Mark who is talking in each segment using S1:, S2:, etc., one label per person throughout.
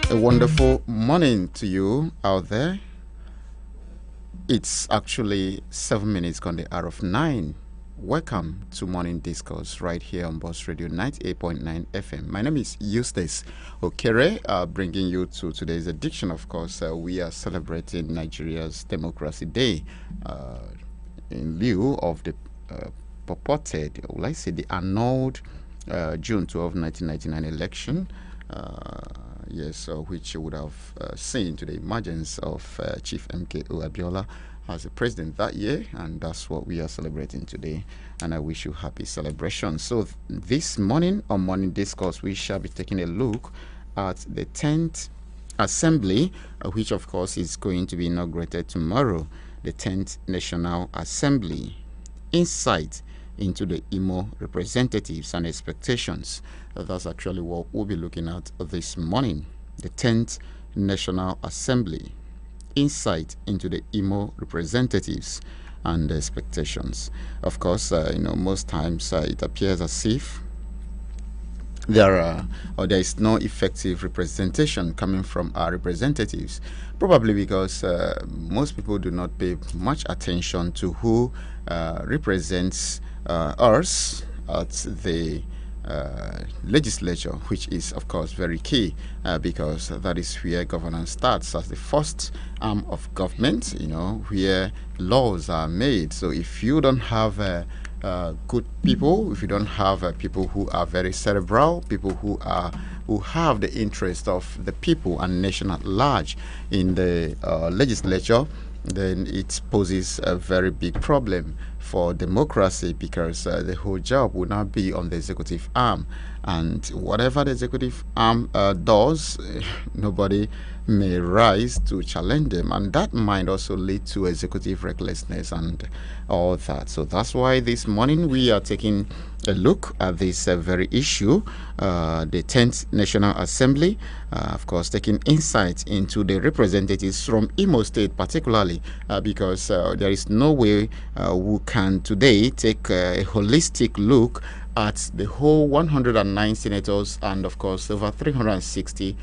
S1: A wonderful morning to you out there. It's actually 7 minutes gone the hour of 9. Welcome to Morning Discourse right here on Boss Radio 98.9 FM. My name is Eustace Okere, bringing you to today's edition. Of course, we are celebrating Nigeria's Democracy Day in lieu of the purported, the annulled June 12, 1999 election. Which you would have seen to the emergence of Chief M.K.O. Abiola as the president that year, and that's what we are celebrating today, and I wish you happy celebration. So this morning on Morning Discourse, we shall be taking a look at the 10th Assembly, which of course is going to be inaugurated tomorrow, the 10th National Assembly. Insight into the Imo representatives and expectations. That's actually what we'll be looking at this morning. The 10th National Assembly. Insight into the Imo representatives and expectations. Of course, most times it appears as if there is no effective representation coming from our representatives, probably because most people do not pay much attention to who represents us at the legislature, which is of course very key because that is where governance starts, as the first arm of government, where laws are made. So if you don't have good people, if you don't have people who are very cerebral, people who have the interest of the people and nation at large in the legislature, then it poses a very big problem for democracy, because the whole job will not be on the executive arm, and whatever the executive arm does, nobody may rise to challenge them, and that might also lead to executive recklessness and all that. So that's why this morning we are taking a look at this very issue, the 10th National Assembly, of course taking insight into the representatives from Imo State particularly, because there is no way we can today take a holistic look at the whole 109 senators and of course over 360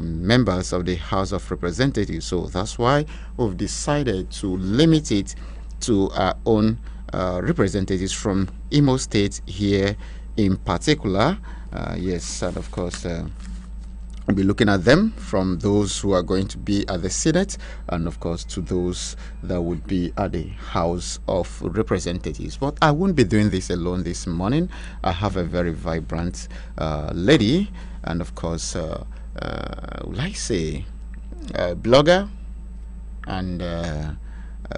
S1: members of the House of Representatives. So that's why we've decided to limit it to our own representatives from Imo State here in particular. And of course we'll be looking at them from those who are going to be at the Senate, and of course to those that would be at the House of Representatives. But I won't be doing this alone this morning. I have a very vibrant lady, and of course a blogger and a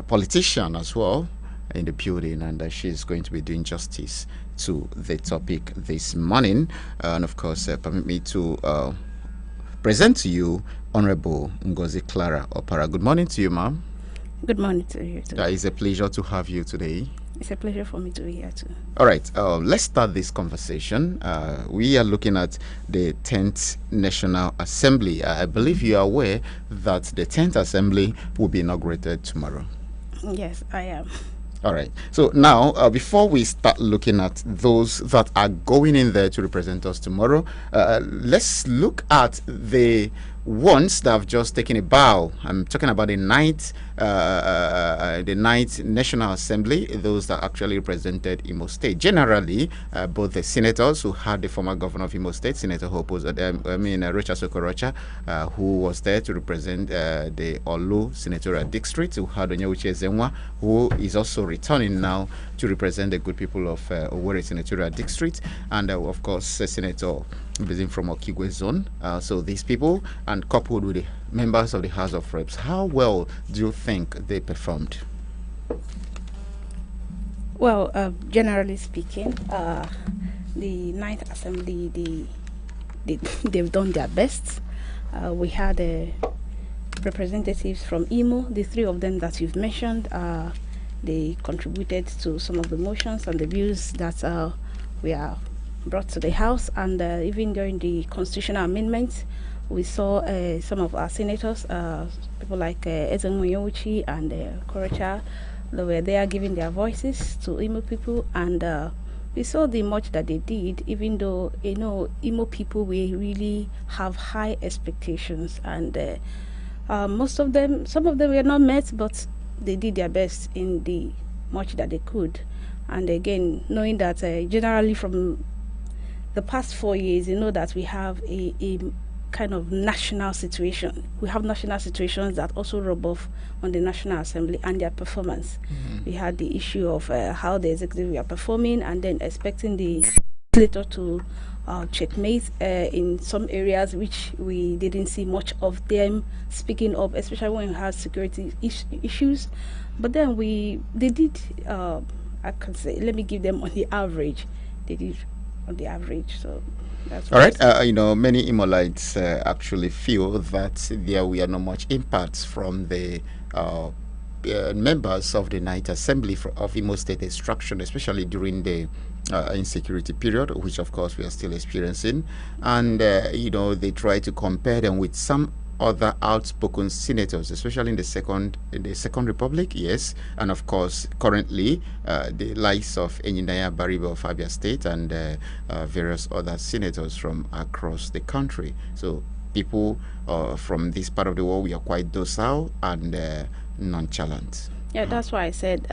S1: politician as well in the building, and she's going to be doing justice to the topic this morning. And of course permit me to present to you Honorable Ngozi Clara Opara. Good morning to you, ma'am.
S2: Good morning to you too.
S1: It's a pleasure to have you today.
S2: It's a pleasure for me to be here too.
S1: All right, let's start this conversation. We are looking at the 10th National Assembly. I believe you are aware that the 10th Assembly will be inaugurated tomorrow.
S2: Yes, I am.
S1: All right. So now, before we start looking at those that are going in there to represent us tomorrow, let's look at the ones that have just taken a bow. I'm talking about the ninth National Assembly, those that actually represented Imo State. Generally, both the senators who had the former governor of Imo State, Senator Rocha Sokorocha, who was there to represent the Olu Senatorial District, who had Onyewuchi Ezenwa, who is also returning now to represent the good people of Owerri Senatorial District, and of course, Senator visiting from Okigwe Zone. So these people, and coupled with the members of the House of Reps, how well do you think they performed?
S2: Well, generally speaking, the Ninth Assembly, they've done their best. We had representatives from Imo, the three of them that you've mentioned. They contributed to some of the motions and the bills that we are brought to the House, and even during the constitutional amendments, we saw some of our senators, people like Ezenwa and Korocha, they were there giving their voices to Imo people, and we saw the much that they did, even though, Imo people, we really have high expectations, and most of them, some of them were not met, but they did their best in the much that they could. And again, knowing that generally from the past 4 years, that we have a kind of national situation. We have national situations that also rub off on the National Assembly and their performance. We had the issue of how the executive were performing, and then expecting the legislature to checkmate in some areas which we didn't see much of them speaking up, especially when we had security issues. But then they did, I can say, let me give them on the average. They did on the average, so that's
S1: all right. Many Imolites actually feel that there were not much impacts from the members of the Ninth Assembly of Imo State extraction, especially during the insecurity period, which of course we are still experiencing. And they try to compare them with some other outspoken senators, especially in the second republic, yes, and of course currently the likes of Enyinaya Baribe of Abia State and various other senators from across the country. So people from this part of the world, we are quite docile and nonchalant.
S2: Yeah, that's why I said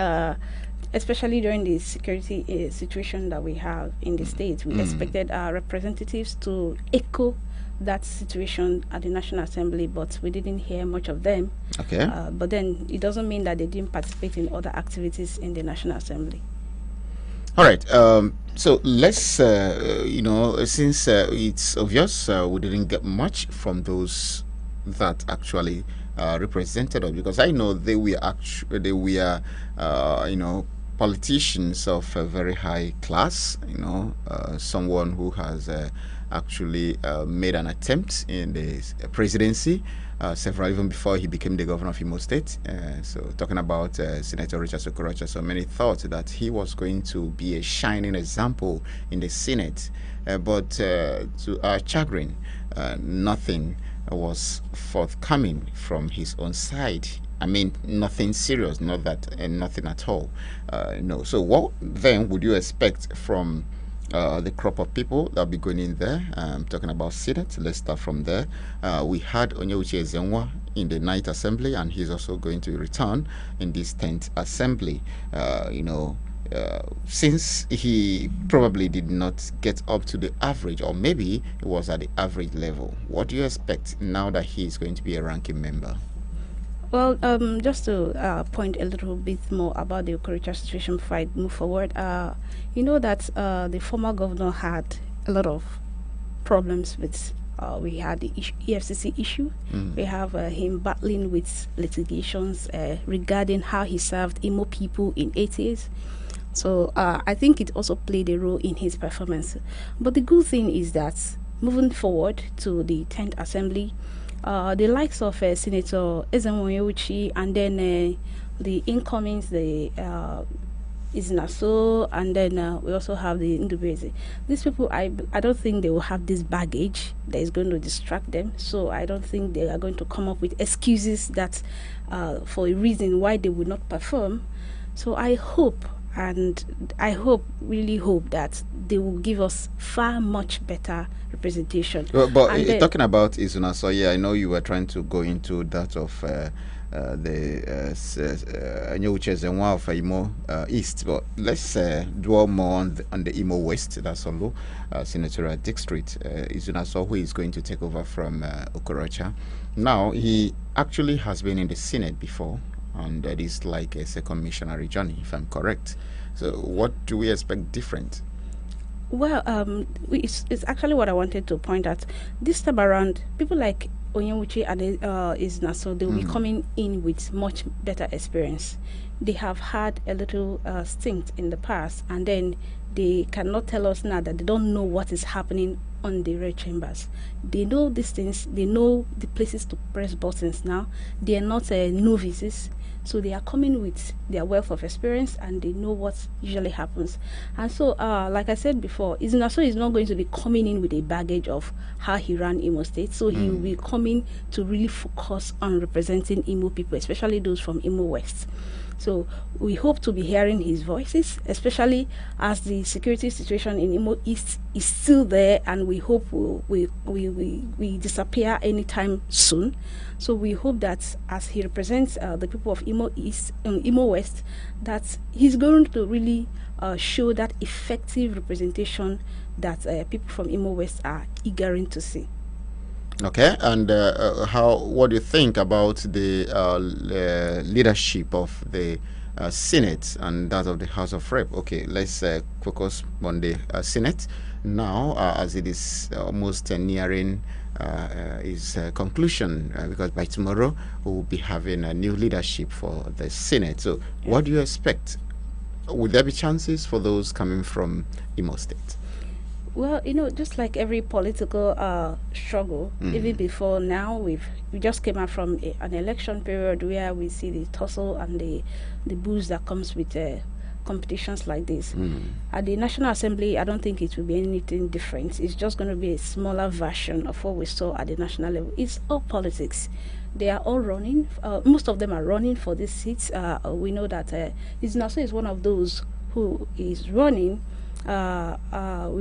S2: especially during the security situation that we have in the states, we expected our representatives to echo that situation at the National Assembly, but we didn't hear much of them.
S1: Okay.
S2: But then it doesn't mean that they didn't participate in other activities in the National Assembly.
S1: All right. So let's, since it's obvious we didn't get much from those that actually represented us, because I know they were politicians of a very high class. Someone who has actually made an attempt in the presidency, several even before he became the governor of Imo State. So talking about Senator Richard Okorocha, so many thought that he was going to be a shining example in the Senate, but to our chagrin, nothing was forthcoming from his own side. I mean, nothing serious, not that, and nothing at all. So what then would you expect from the crop of people that'll be going in there? Talking about Senate, let's start from there. We had Onyewuchi Ezenwa in the 9th Assembly, and he's also going to return in this 10th Assembly. Since he probably did not get up to the average, or maybe it was at the average level, what do you expect now that he's going to be a ranking member?
S2: Well, just to point a little bit more about the Okorocha situation before I move forward, you know that the former governor had a lot of problems with. We had the EFCC issue. We have him battling with litigations regarding how he served Imo people in 8 years. So I think it also played a role in his performance. But the good thing is that moving forward to the 10th Assembly, the likes of Senator Ezenwa and then the incomings, the Isnaso, and then we also have the Ndubeze. These people, I don't think they will have this baggage that is going to distract them. So I don't think they are going to come up with excuses that for a reason why they would not perform. So I hope, really hope that they will give us far much better representation.
S1: But talking about Izuna, so yeah, I know you were trying to go into that of the Onyewuchi Ezenwa of Imo East, but let's dwell more on the Imo West. That's Olu senatorial district. Izuna, so who is going to take over from Okorocha. Now he actually has been in the Senate before, and that is like a second missionary journey, if I'm correct. So what do we expect different?
S2: Well, it's actually what I wanted to point out. This time around, people like Onyewuchi and Isnaso, they will be coming in with much better experience. They have had a little stint in the past, and then they cannot tell us now that they don't know what is happening on the red chambers. They know these things. They know the places to press buttons now. They are not novices. So they are coming with their wealth of experience, and they know what usually happens. And so, like I said before, Izinaso is not going to be coming in with a baggage of how he ran Imo State. So he will be coming to really focus on representing Imo people, especially those from Imo West. So we hope to be hearing his voices, especially as the security situation in Imo East is still there, and we hope we disappear anytime soon. So we hope that as he represents the people of Imo East and Imo West, that he's going to really show that effective representation that people from Imo West are eager to see.
S1: Okay, and what do you think about the leadership of the Senate and that of the House of Rep? Okay, let's focus on the Senate now, as it is almost nearing its conclusion, because by tomorrow we will be having a new leadership for the Senate. So, what do you expect? Would there be chances for those coming from Imo State?
S2: Well, just like every political struggle, even before now, we just came out from an election period where we see the tussle and the boost that comes with competitions like this. At the National Assembly, I don't think it will be anything different. It's just going to be a smaller version of what we saw at the national level. It's all politics. They are all running. Most of them are running for these seats. We know that Nass is one of those who is running. We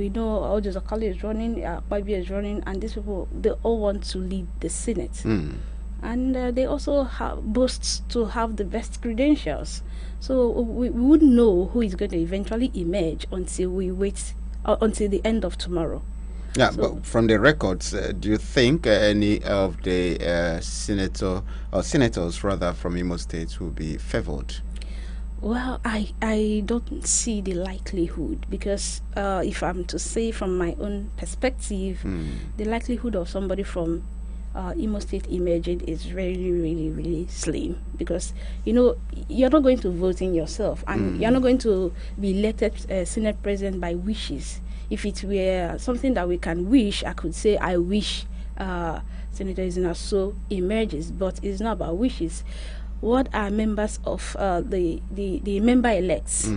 S2: know Ojo Zakali is running, Babi is running, and these people, they all want to lead the Senate. And they also boast to have the best credentials. So we wouldn't know who is going to eventually emerge until we wait until the end of tomorrow.
S1: Yeah, so, but from the records, do you think any of the senators rather from Imo State will be favored?
S2: Well, I don't see the likelihood, because if I'm to say from my own perspective, the likelihood of somebody from Imo State emerging is really, really, really slim, because you're not going to vote in yourself, and you're not going to be elected Senate President by wishes. If it were something that we can wish, I could say I wish Senator Nass emerges, but it's not about wishes. What are members of the member elects?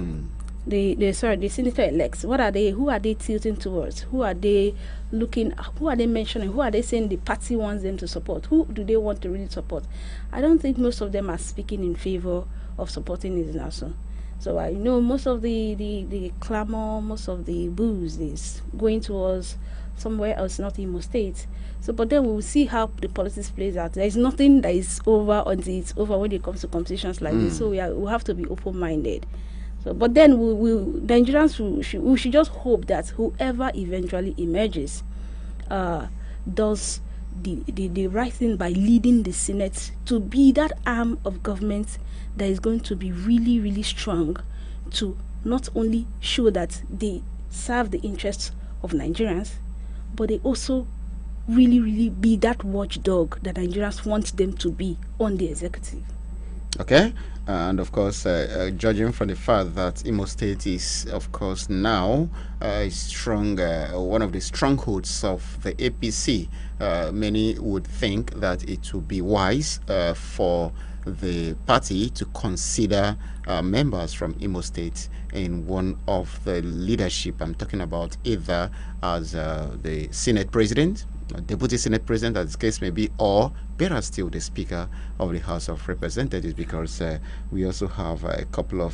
S2: The senator elects. What are they? Who are they tilting towards? Who are they looking? Who are they mentioning? Who are they saying the party wants them to support? Who do they want to really support? I don't think most of them are speaking in favor of supporting Nass. So I know most of the clamor, most of the boos is going towards somewhere else, not Imo State. So, but then we will see how the politics plays out. There is nothing that is over until it's over when it comes to competitions like this. So we have to be open-minded. So, but then Nigerians we should just hope that whoever eventually emerges does the right thing by leading the Senate to be that arm of government that is going to be really, really strong, to not only show that they serve the interests of Nigerians, but they also really, really be that watchdog that Nigerians want them to be on the executive.
S1: Okay, and of course, judging from the fact that Imo State is, of course, now strong, one of the strongholds of the APC, many would think that it would be wise for the party to consider members from Imo State in one of the leadership. I'm talking about either as the Senate President, Deputy Senate President, as the case may be, or better still, the Speaker of the House of Representatives, because we also have a couple of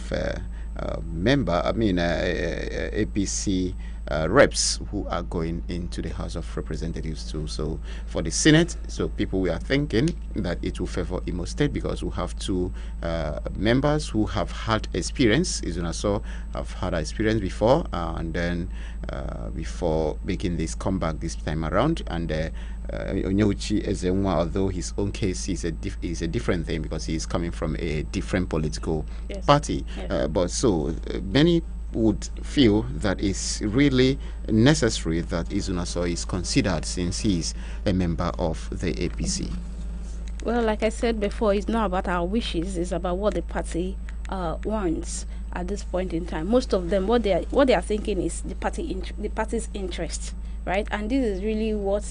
S1: APC reps who are going into the House of Representatives too. So for the Senate, we are thinking that it will favor Imo State, because we have two members who have had experience. Nass have had experience before, and then before making this comeback this time around, and Onyeuchi Ezenwa, although his own case is a different thing, because he is coming from a different political party. But many would feel that it's really necessary that Nass is considered, since he's a member of the APC.
S2: Well, like I said before, it's not about our wishes; it's about what the party wants at this point in time. Most of them, what they are thinking is the party's interest, right? And this is really what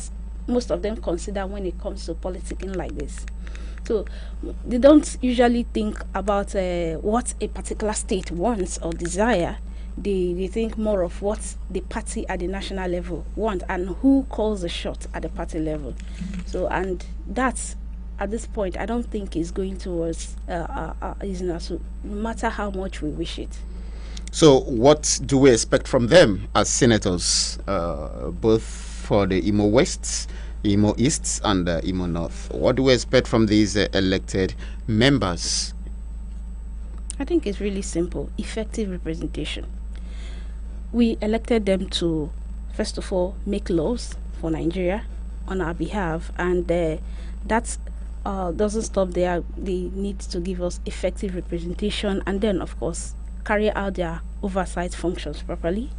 S2: most of them consider when it comes to politicking like this. So they don't usually think about what a particular state wants or desire. They think more of what the party at the national level want, and who calls the shot at the party level. So, and that's at this point, I don't think is going towards no matter how much we wish it.
S1: So, what do we expect from them as senators, both for the Imo West, Imo East, and Imo North? What do we expect from these elected members?
S2: I think it's really simple: effective representation. We elected them to, first of all, make laws for Nigeria on our behalf, and that doesn't stop there. They need to give us effective representation, and then, of course, carry out their oversight functions properly.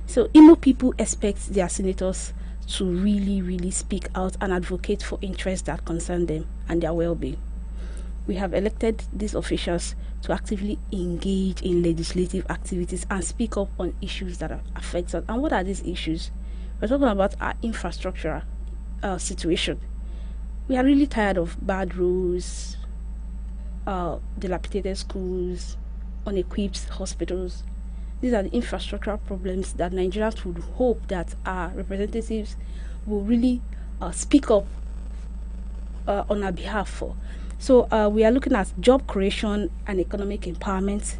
S2: So Imo people expect their senators to really, really speak out and advocate for interests that concern them and their well-being. We have elected these officials to actively engage in legislative activities and speak up on issues that affect us. And what are these issues? We're talking about our infrastructure situation. We are really tired of bad roads, dilapidated schools, unequipped hospitals. These are the infrastructural problems that Nigerians would hope that our representatives will really speak up on our behalf for. So we are looking at job creation and economic empowerment.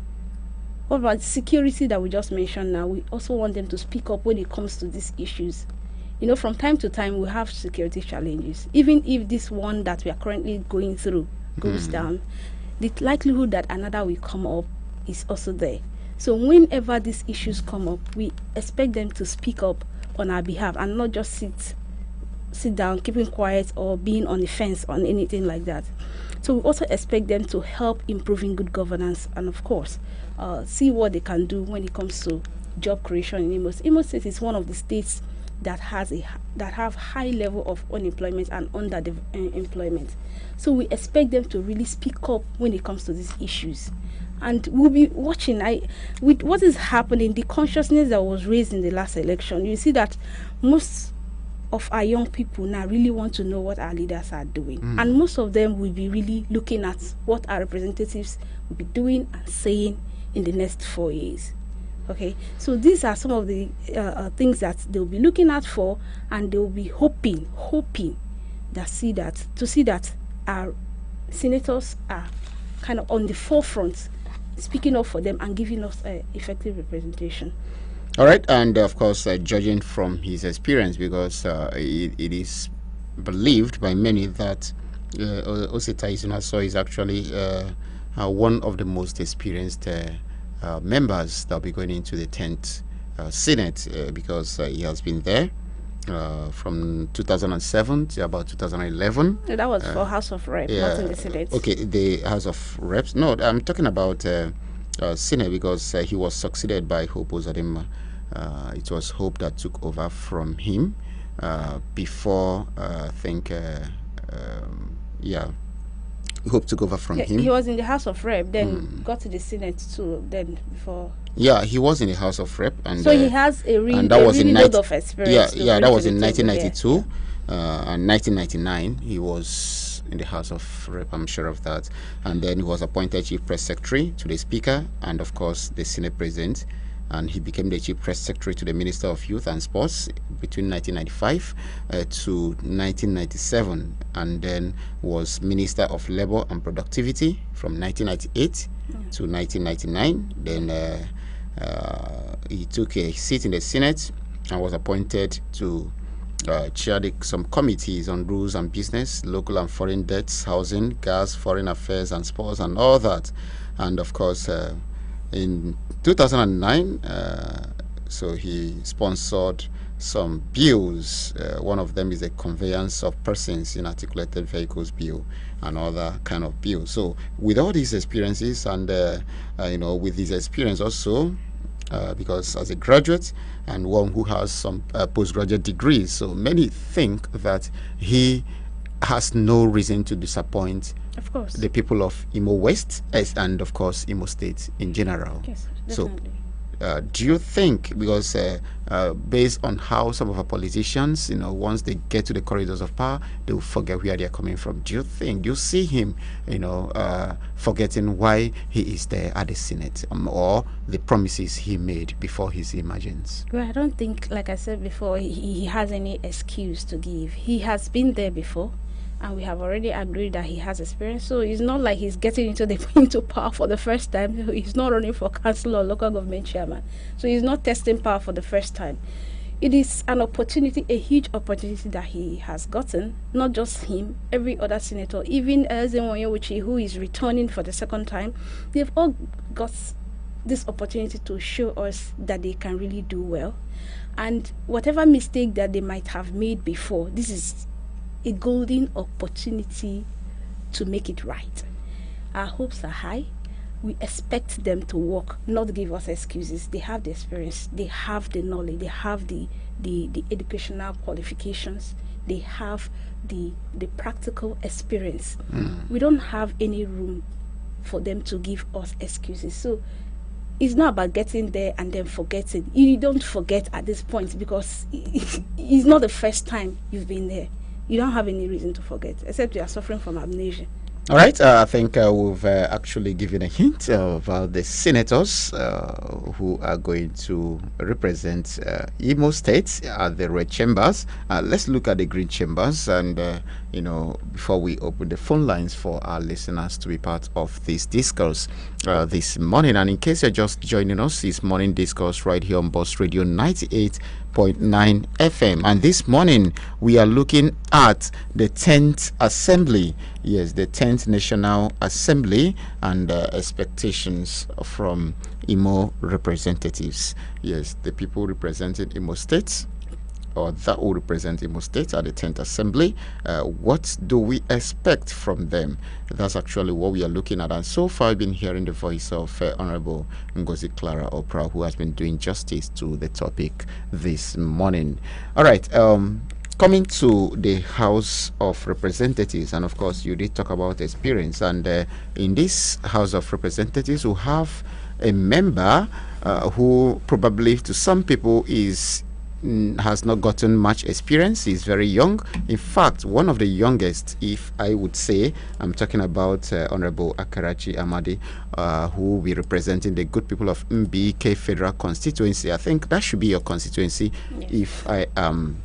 S2: What about security that we just mentioned now? We also want them to speak up when it comes to these issues. You know, from time to time, we have security challenges. Even if this one that we are currently going through goes down, the likelihood that another will come up is also there. So whenever these issues come up, we expect them to speak up on our behalf and not just sit down, keeping quiet, or being on the fence on anything like that. So we also expect them to help improving good governance and, of course, see what they can do when it comes to job creation in Imo State. Imo State is one of the states that have high level of unemployment and underemployment. So we expect them to really speak up when it comes to these issues. And we'll be watching with what is happening, the consciousness that was raised in the last election. You see that most of our young people now really want to know what our leaders are doing. And most of them will be really looking at what our representatives will be doing and saying in the next 4 years. Okay, so these are some of the things that they'll be looking out for, and they'll be hoping to see that our senators are kind of on the forefront, speaking up for them and giving us effective representation.
S1: All right, and of course, judging from his experience, because it is believed by many that Osita Isunaso is actually one of the most experienced members that will be going into the 10th Senate, because he has been there from 2007 to about 2011.
S2: That was for House of Reps, not in the Senate.
S1: Okay, the House of Reps. No, I'm talking about Senate, because he was succeeded by Hope Uzodimma. It was Hope that took over from him before, I think, Hope took over from him.
S2: He was in the House of Rep, then got to the Senate too. Then before.
S1: Yeah, he was in the House of Rep, and
S2: so he has a really lot of experience.
S1: Yeah, that was in 1992, and 1999 he was in the House of Rep. I'm sure of that, and then he was appointed Chief Press Secretary to the Speaker, and of course the Senate President. And he became the Chief Press Secretary to the Minister of Youth and Sports between 1995 to 1997, and then was Minister of Labour and Productivity from 1998 to 1999. Then he took a seat in the Senate and was appointed to chair some committees on rules and business, local and foreign debts, housing, gas, foreign affairs and sports, and all that. And of course, in 2009, so he sponsored some bills. One of them is the Conveyance of Persons in Articulated Vehicles Bill and other kind of bills. So with all these experiences, and with his experience also, because as a graduate and one who has some postgraduate degrees, so many think that he has no reason to disappoint,
S2: of course,
S1: the people of Imo West and of course Imo State in general.
S2: Yes, definitely.
S1: So do you think, because based on how some of our politicians, once they get to the corridors of power, they will forget where they are coming from? Do you see him, forgetting why he is there at the Senate, or the promises he made before his emergence?
S2: Well, I don't think, like I said before, he has any excuse to give. He has been there before, and we have already agreed that he has experience. So it's not like he's getting into power for the first time. He's not running for council or local government chairman. So he's not testing power for the first time. It is an opportunity, a huge opportunity that he has gotten. Not just him, every other senator, even Ezenwoye, who is returning for the second time, they've all got this opportunity to show us that they can really do well. And whatever mistake that they might have made before, this is a golden opportunity to make it right. Our hopes are high. We expect them to work, not give us excuses. They have the experience, they have the knowledge, they have the educational qualifications, they have the practical experience. We don't have any room for them to give us excuses. So it's not about getting there and then forgetting. You don't forget at this point because it's not the first time you've been there. You don't have any reason to forget, except you are suffering from amnesia.
S1: All right, I think we've actually given a hint of the senators who are going to represent Imo State at the red chambers. Let's look at the green chambers, and before we open the phone lines for our listeners to be part of this discourse this morning. And in case you're just joining us, this morning discourse right here on Boss Radio 98.9 FM. And this morning we are looking at the 10th Assembly. Yes, the 10th National Assembly and expectations from Imo representatives. Yes, the people representing Imo State, or that will represent Imo State at the 10th Assembly. What do we expect from them? That's actually what we are looking at. And so far, I've been hearing the voice of Honorable Ngozi Clara Oprah, who has been doing justice to the topic this morning. All right. Coming to the House of Representatives, and of course, you did talk about experience. And in this House of Representatives, we have a member who probably to some people has not gotten much experience. He's very young. In fact, one of the youngest, if I would say. I'm talking about Honorable Akarachi Amadi, who will be representing the good people of MBK Federal Constituency. I think that should be your constituency, yes, if I am.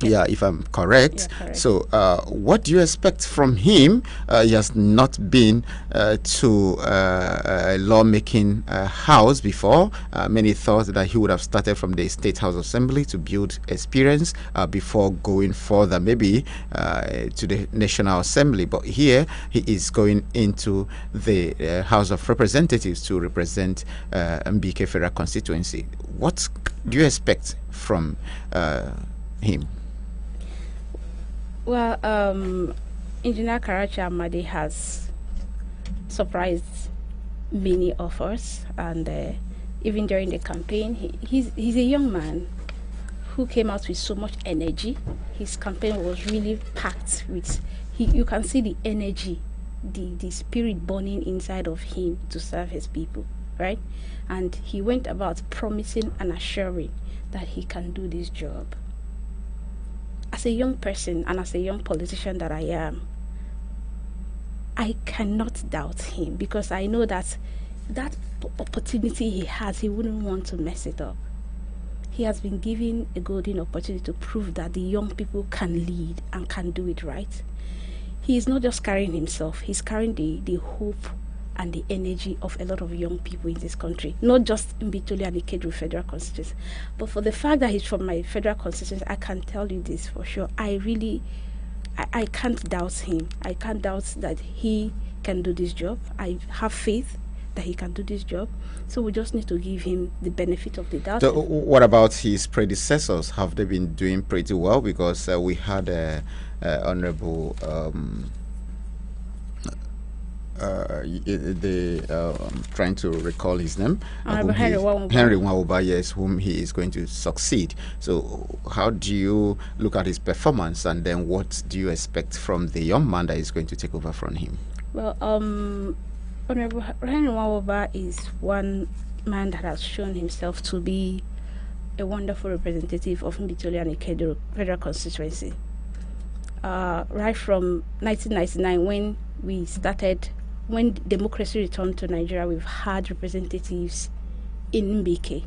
S1: Yeah, if I'm correct.
S2: Yeah, correct.
S1: So, what do you expect from him? He has not been to a lawmaking house before. Many thought that he would have started from the State House Assembly to build experience before going further, maybe to the National Assembly. But here he is going into the House of Representatives to represent MBK Federal Constituency. What do you expect from him?
S2: Well, Engineer Karachi Amadi has surprised many of us, and even during the campaign, he's a young man who came out with so much energy. His campaign was really packed with, you can see the energy, the spirit burning inside of him to serve his people, right? And he went about promising and assuring that he can do this job. As a young person and as a young politician that I am, I cannot doubt him, because I know that opportunity he has, he wouldn't want to mess it up. He has been given a golden opportunity to prove that the young people can lead and can do it right. He is not just carrying himself, he's carrying the hope and the energy of a lot of young people in this country, not just in Bitoli and Ikedru federal constituency. But for the fact that he's from my federal constituency, I can tell you this for sure. I can't doubt him. I can't doubt that he can do this job. I have faith that he can do this job. So we just need to give him the benefit of the doubt.
S1: So what about his predecessors? Have they been doing pretty well? Because we had Honorable I'm trying to recall his name.
S2: Henry
S1: Nwauba, yes, whom he is going to succeed. So how do you look at his performance, and then what do you expect from the young man that is going to take over from him?
S2: Well, Honorable Henry Nwauba is one man that has shown himself to be a wonderful representative of Mbitoli and Ikedru federal constituency. Right from 1999, when democracy returned to Nigeria, we've had representatives in Mbike.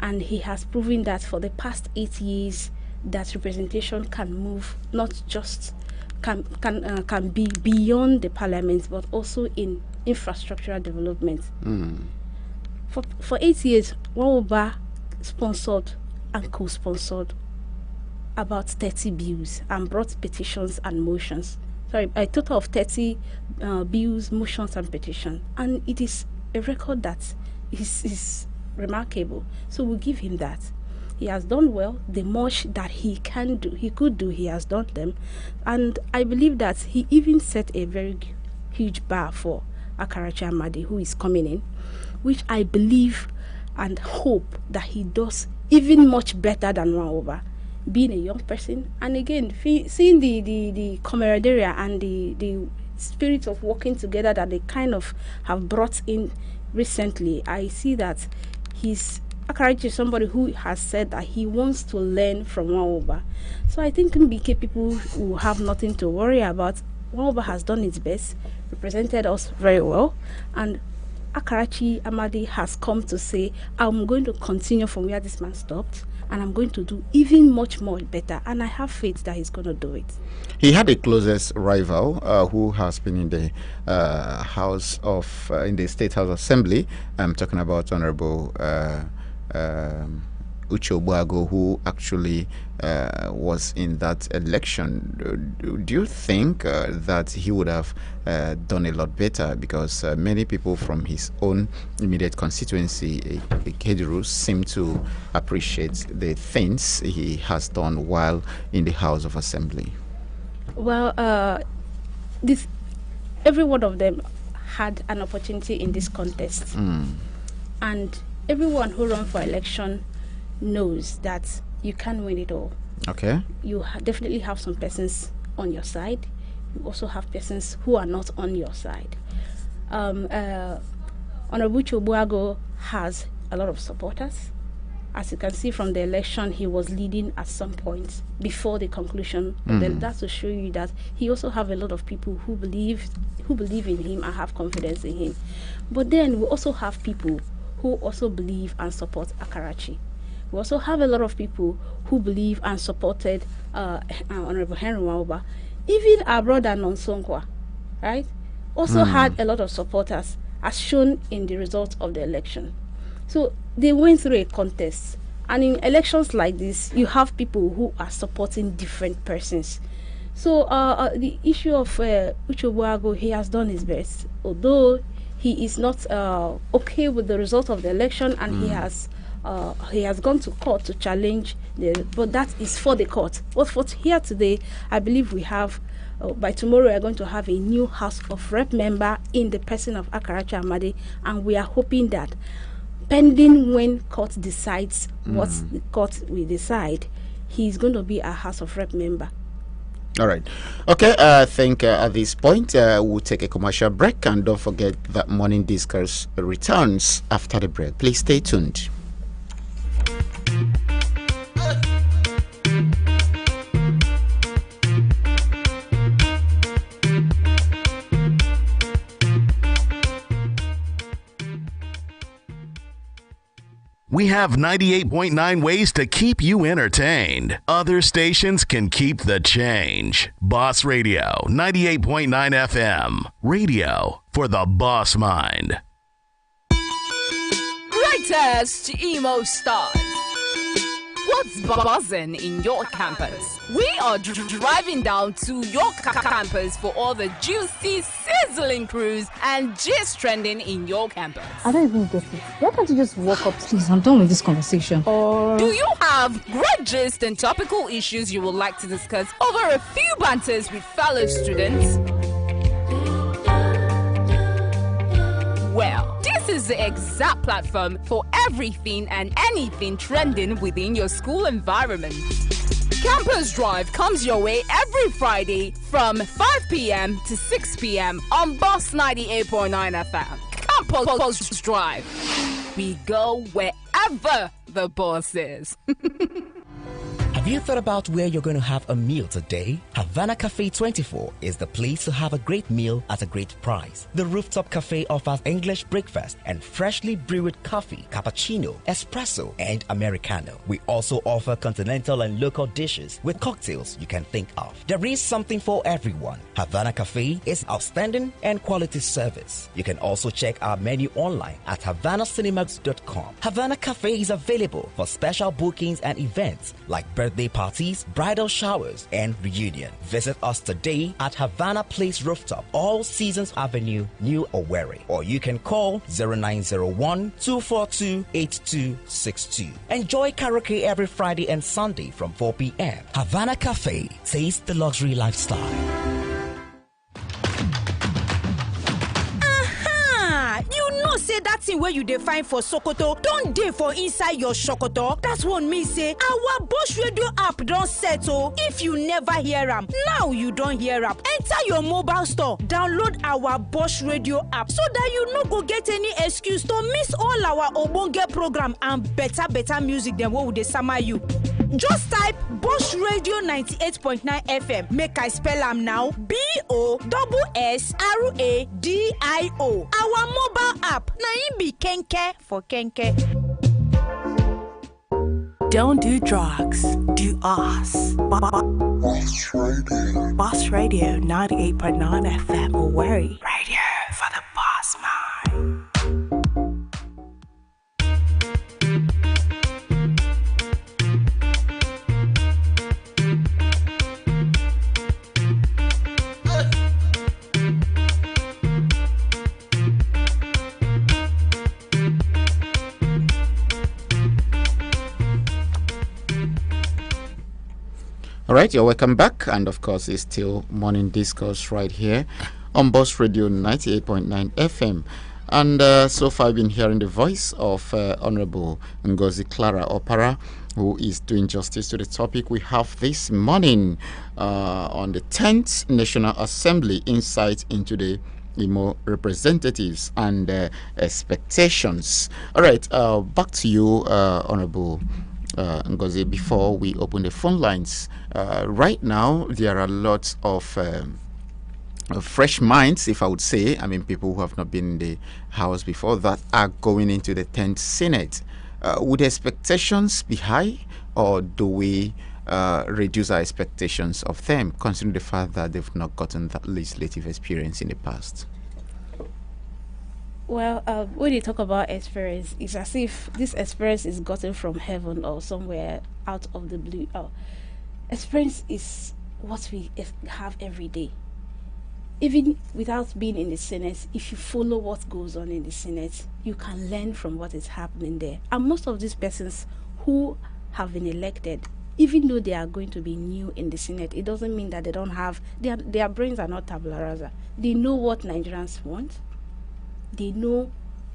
S2: And he has proven that for the past 8 years, that representation can move not just can be beyond the parliament, but also in infrastructural development. For 8 years, Wawoba sponsored and co-sponsored about 30 bills and brought petitions and motions. Sorry, a total of 30 bills, motions, and petitions. And it is a record that is remarkable. So we'll give him that. He has done well. The much that he could do, he has done them. And I believe that he even set a very huge bar for Akarachi Amadi, who is coming in, which I believe and hope that he does even much better than Wawoba, being a young person. And again, seeing the camaraderie and the spirit of working together that they kind of have brought in recently, I see that Akarachi is somebody who has said that he wants to learn from Wawoba. So I think MBK people will have nothing to worry about. Wawoba has done its best, represented us very well, and Akarachi Amadi has come to say, I'm going to continue from where this man stopped, and I'm going to do even much more better, and I have faith that he's going to do it.
S1: He had a closest rival who has been in the in the State House Assembly. I'm talking about Honorable Uche Ogbuago, who actually was in that election. Do you think that he would have done a lot better? Because many people from his own immediate constituency, Keduru, seem to appreciate the things he has done while in the House of Assembly.
S2: Well, every one of them had an opportunity in this contest. And everyone who runs for election knows that you can't win it all.
S1: Okay.
S2: You definitely have some persons on your side. You also have persons who are not on your side. Honorable Chobuago has a lot of supporters. As you can see from the election, he was leading at some point before the conclusion. That's to show you that he also have a lot of people who believe in him and have confidence in him. But then we also have people who also believe and support Akarachi. We also have a lot of people who believe and supported Honorable Henry Wawoba. Even our brother Nonsonkwa, right, also had a lot of supporters, as shown in the results of the election. So they went through a contest. And in elections like this, you have people who are supporting different persons. So the issue of Uche, he has done his best. Although he is not okay with the result of the election, and he has gone to court to challenge but that is for the court. But for here today, I believe we have by tomorrow we are going to have a new House of Rep member in the person of Akarachi Amadi, and we are hoping that pending when court decides what the court will decide, he's going to be a House of Rep member.
S1: All right. Okay, I think at this point we'll take a commercial break, and don't forget that Morning Discourse returns after the break. Please stay tuned.
S3: We have 98.9 ways to keep you entertained. Other stations can keep the change. Boss Radio, 98.9 FM. Radio for the boss mind.
S4: Greatest emo stars. What's buzzing in your campus? We are driving down to your campus for all the juicy, sizzling crews and gist trending in your campus.
S5: I don't even get it. Why can't you just walk up? Please, I'm done with this conversation.
S4: Do you have great gist and topical issues you would like to discuss over a few banters with fellow students? Well, this is the exact platform for everything and anything trending within your school environment. Campus Drive comes your way every Friday from 5 p.m. to 6 p.m. on Boss 98.9 FM. Campus Drive. We go wherever the boss is.
S6: Have you thought about where you're going to have a meal today? Havana Cafe 24 is the place to have a great meal at a great price. The rooftop cafe offers English breakfast and freshly brewed coffee, cappuccino, espresso, and Americano. We also offer continental and local dishes with cocktails you can think of. There is something for everyone. Havana Cafe is outstanding and quality service. You can also check our menu online at havanacinemas.com. Havana Cafe is available for special bookings and events like birthday parties, bridal showers, and reunion. Visit us today at Havana Place Rooftop, All Seasons Avenue, New Owerri, or you can call 0901-242-8262. Enjoy karaoke every Friday and Sunday from 4 p.m. Havana Cafe, taste the luxury lifestyle.
S7: Say that thing where you define for Sokoto don't dey for inside your Sokoto. That's what me say our Bosch Radio app don't settle. If you never hear am, now you don't hear am. Enter your mobile store, download our Bosch Radio app so that you no go get any excuse to miss all our Obonge program and better music than what would they summer you. Just type Bosch Radio 98.9 FM. Make I spell am now. BOSSRADIO. Our mobile app. Na im be Kenke for Kenke.
S8: Don't do drugs. Do us. Boss Radio 98.9 FM. Worry. Radio for the boss mind.
S1: All right, you're welcome back, and of course, it's still Morning Discourse right here on Boss Radio 98.9 FM. And so far, I've been hearing the voice of Honorable Ngozi Clara Opara, who is doing justice to the topic we have this morning on the 10th National Assembly, insight into the Imo representatives and expectations. All right, back to you, Honorable Ngozi, before we open the phone lines. Right now, there are lots of fresh minds, if I would say. I mean, people who have not been in the House before that are going into the 10th Senate. Would expectations be high, or do we reduce our expectations of them, considering the fact that they've not gotten that legislative experience in the past?
S2: Well, when you talk about experience, it's as if this experience is gotten from heaven or somewhere out of the blue. Experience is what we have every day. Even without being in the Senate, if you follow what goes on in the Senate, you can learn from what is happening there. And most of these persons who have been elected, even though they are going to be new in the Senate, it doesn't mean that they don't have, their brains are not tabula rasa. They know what Nigerians want. They know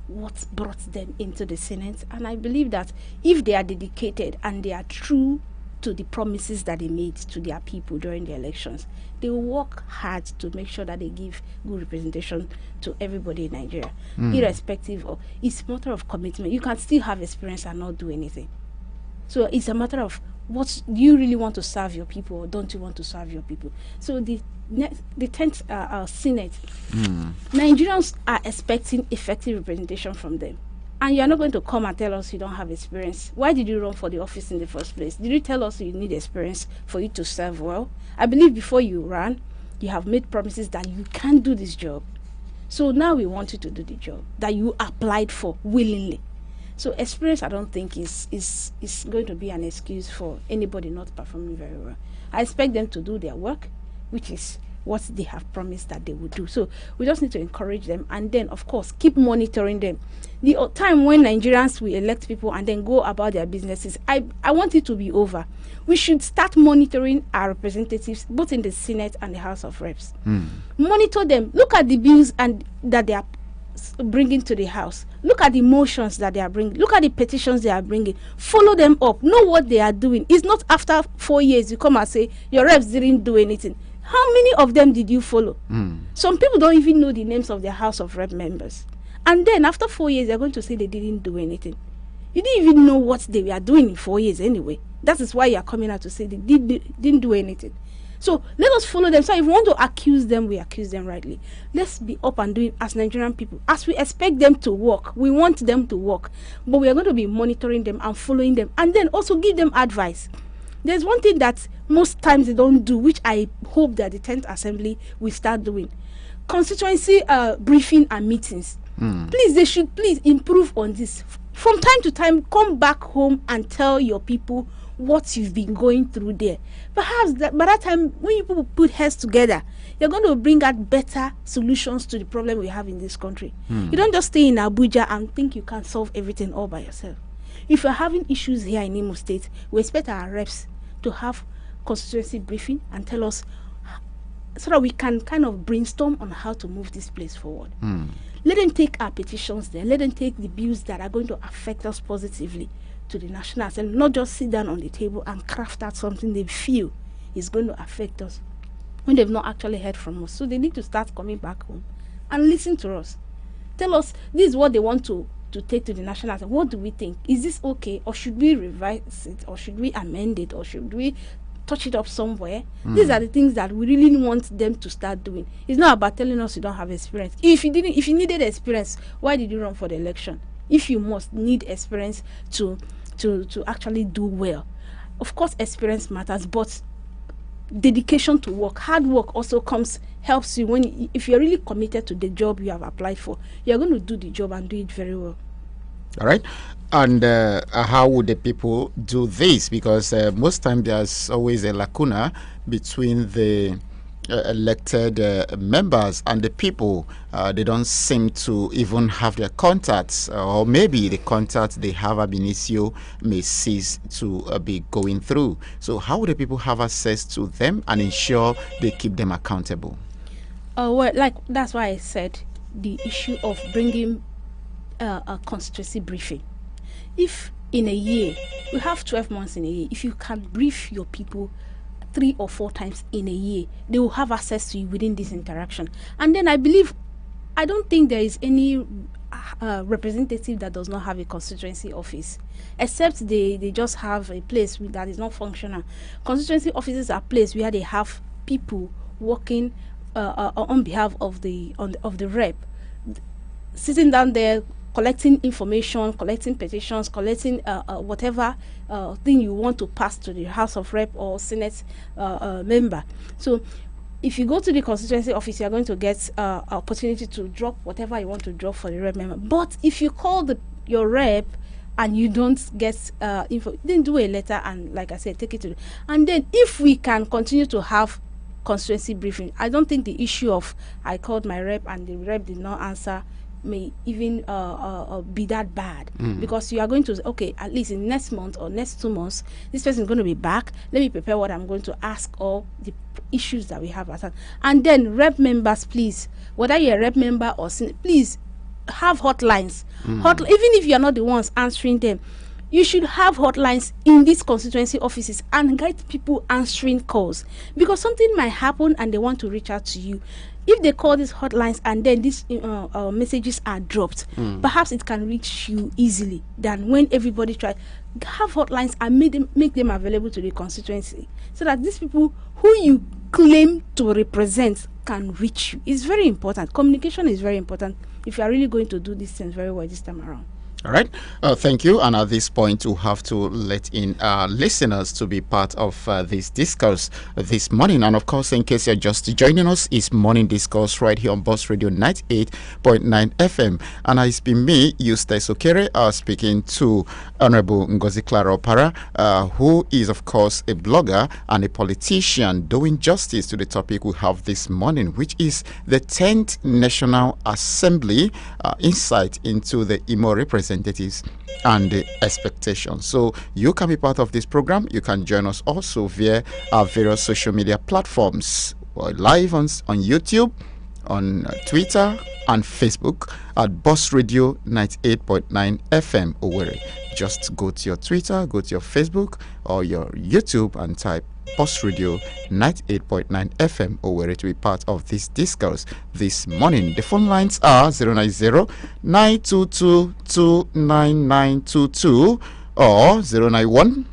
S2: what brought them into the Senate. And I believe that if they are dedicated and they are true to the promises that they made to their people during the elections, they will work hard to make sure that they give good representation to everybody in Nigeria, irrespective of, it's a matter of commitment. You can still have experience and not do anything. So it's a matter of, what do you really want to serve your people, or don't you want to serve your people? So the 10th Senate, Nigerians are expecting effective representation from them. And you are not going to come and tell us you don't have experience. Why did you run for the office in the first place? Did you tell us you need experience for you to serve well? I believe before you ran, you have made promises that you can do this job. So now we want you to do the job that you applied for willingly. So experience, I don't think, is going to be an excuse for anybody not performing very well. I expect them to do their work, which is what they have promised that they would do. So we just need to encourage them, and then, of course, keep monitoring them. The time when Nigerians will elect people and then go about their businesses, I want it to be over. We should start monitoring our representatives, both in the Senate and the House of Reps. Monitor them. Look at the bills and that they are bringing to the House. Look at the motions that they are bringing. Look at the petitions they are bringing. Follow them up. Know what they are doing. It's not after 4 years you come and say your reps didn't do anything. How many of them did you follow? Some people don't even know the names of their House of Rep members. And then after 4 years, they're going to say they didn't do anything. You didn't even know what they were doing in 4 years anyway. That is why you are coming out to say they didn't do anything. So let us follow them. So if we want to accuse them, we accuse them rightly. Let's be up and doing as Nigerian people. As we expect them to work, we want them to work. But we are going to be monitoring them and following them. And then also give them advice. There's one thing that most times they don't do, which I hope that the 10th Assembly will start doing. Constituency briefing and meetings. Please, they should please improve on this. From time to time, come back home and tell your people what you've been going through there. Perhaps by that time, when you people put heads together, you're going to bring out better solutions to the problem we have in this country. You don't just stay in Abuja and think you can solve everything all by yourself. If you're having issues here in Imo State, we expect our reps to have constituency briefing and tell us so that we can kind of brainstorm on how to move this place forward. Let them take our petitions there. Let them take the bills that are going to affect us positively to the National Assembly, not just sit down on the table and craft out something they feel is going to affect us when they've not actually heard from us. So they need to start coming back home and listen to us. Tell us this is what they want to take to the National Assembly. What do we think? Is this okay? Or should we revise it? Or should we amend it? Or should we touch it up somewhere? These are the things that we really want them to start doing. It's not about telling us you don't have experience. If you needed experience, why did you run for the election? If you must need experience to actually do well. Of course, experience matters, but dedication to work, hard work also helps you if you're really committed to the job you have applied for. You're going to do the job and do it very well.
S1: All right. And how would the people do this? Because most time there's always a lacuna between the elected members and the people. They don't seem to even have their contacts, or maybe the contacts they have ab initio may cease to be going through. So how would the people have access to them and ensure they keep them accountable?
S2: Well, that's why I said the issue of bringing a constituency briefing. If in a year, we have 12 months in a year, if you can brief your people 3 or 4 times in a year, they will have access to you within this interaction. And then I don't think there is any representative that does not have a constituency office, except they just have a place that is not functional. Constituency offices are places where they have people working on behalf of the rep, sitting down there, collecting information, collecting petitions, collecting whatever thing you want to pass to the House of Rep or Senate member. So if you go to the constituency office, you're going to get opportunity to drop whatever you want to drop for the rep member. But if you call your rep and you don't get info, then do a letter and, like I said, take it to and then if we can continue to have constituency briefing, I don't think the issue of I called my rep and the rep did not answer may even be that bad, because you are going to say, okay, at least in next month or next 2 months, this person is going to be back. Let me prepare what I'm going to ask, all the issues that we have at hand. And then rep members, please, whether you're a rep member or please have hotlines. Even if you're not the ones answering them, you should have hotlines in these constituency offices and guide people answering calls, because something might happen and they want to reach out to you. If they call these hotlines and then these messages are dropped, perhaps it can reach you easily than when everybody tries. Have hotlines and make them available to the constituency so that these people who you claim to represent can reach you. It's very important. Communication is very important if you are really going to do these things very well this time around.
S1: All right. Thank you. And at this point, we'll have to let in our listeners to be part of this discourse this morning. And of course, in case you're just joining us, it's Morning Discourse right here on Boss Radio 98.9 FM. And it's been me, Eustace Okere, speaking to Honorable Ngozi Clara Opara, who is, of course, a blogger and a politician, doing justice to the topic we have this morning, which is the 10th National Assembly, insight into the Imo representatives and the expectations. So you can be part of this program. You can join us also via our various social media platforms. We're live on YouTube, on Twitter and Facebook at Boss Radio 98.9 FM Owerri. Just go to your Twitter, go to your Facebook or your YouTube and type Boss Radio 98.9 FM Owerri to be part of this discourse this morning. The phone lines are 090-922-29922 or 091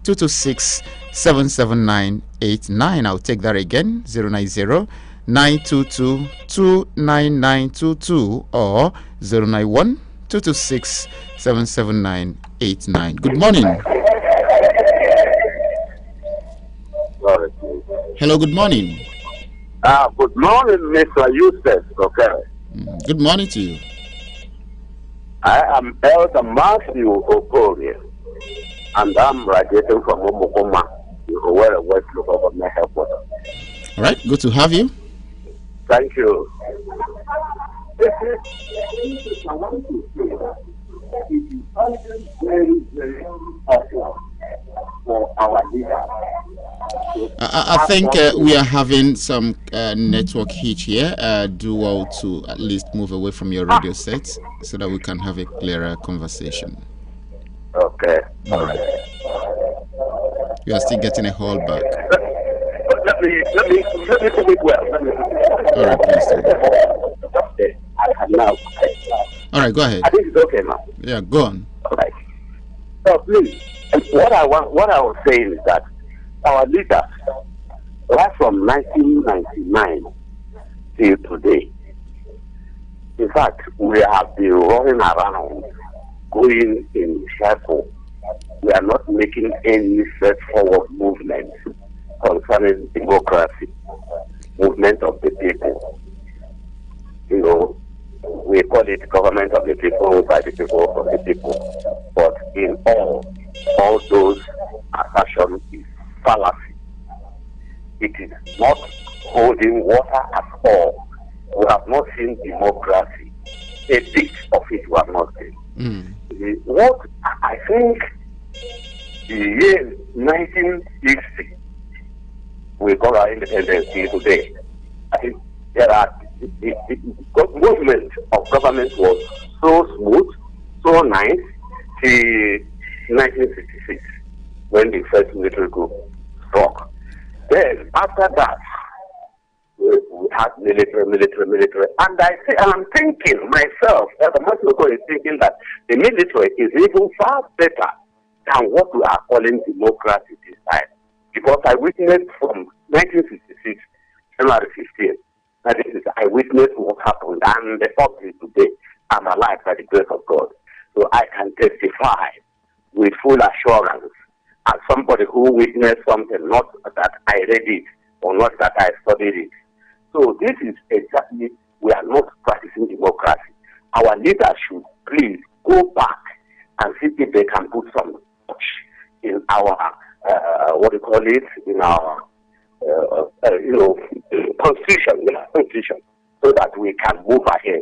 S1: 090-922-77989. I'll take that again. 090-922-29922 or 091-226-77989. Good morning. Hello, good morning.
S9: Good morning, Mr. Eustace. Okay.
S1: Good morning to you.
S9: I am Elder Matthew Okorie, and I'm graduating from Omokoma, where West Local Government Headquarters.
S1: All right, good to have you.
S9: Thank you. I want to say that it is always very, very awkward for our leaders.
S1: I think we are having some network hitch here. Do well to at least move away from your radio set so that we can have a clearer conversation.
S9: Okay.
S1: All right. You are still getting a hold back.
S9: Let me do it well.
S1: All right, please do.
S9: I can now.
S1: All right, go ahead.
S9: I think it's okay now.
S1: Yeah, go on.
S9: All right. So please, what I was saying is that our leaders, right from 1999 till today, in fact, we have been running around, going in circles. We are not making any straightforward movement concerning democracy, movement of the people. You know, we call it government of the people, by the people, for the people. But in all those assertions is fallacy. It is not holding water at all. We have not seen democracy. A bit of it we have not seen. What I think the year 1960, we got our independence today. I think there are the movement of government was so smooth, so nice till 1966 when the first military coup struck. Then after that, we had military, and I'm thinking myself, as a Muslim is thinking that the military is even far better than what we are calling democracy this time, because I witnessed from 1966 January 15th. I witnessed what happened, and up to today, I'm alive by the grace of God. So I can testify with full assurance as somebody who witnessed something, not that I read it or not that I studied it. So this is exactly, we are not practicing democracy. Our leaders should please go back and see if they can put some touch in our, in our constitution, so that we can move ahead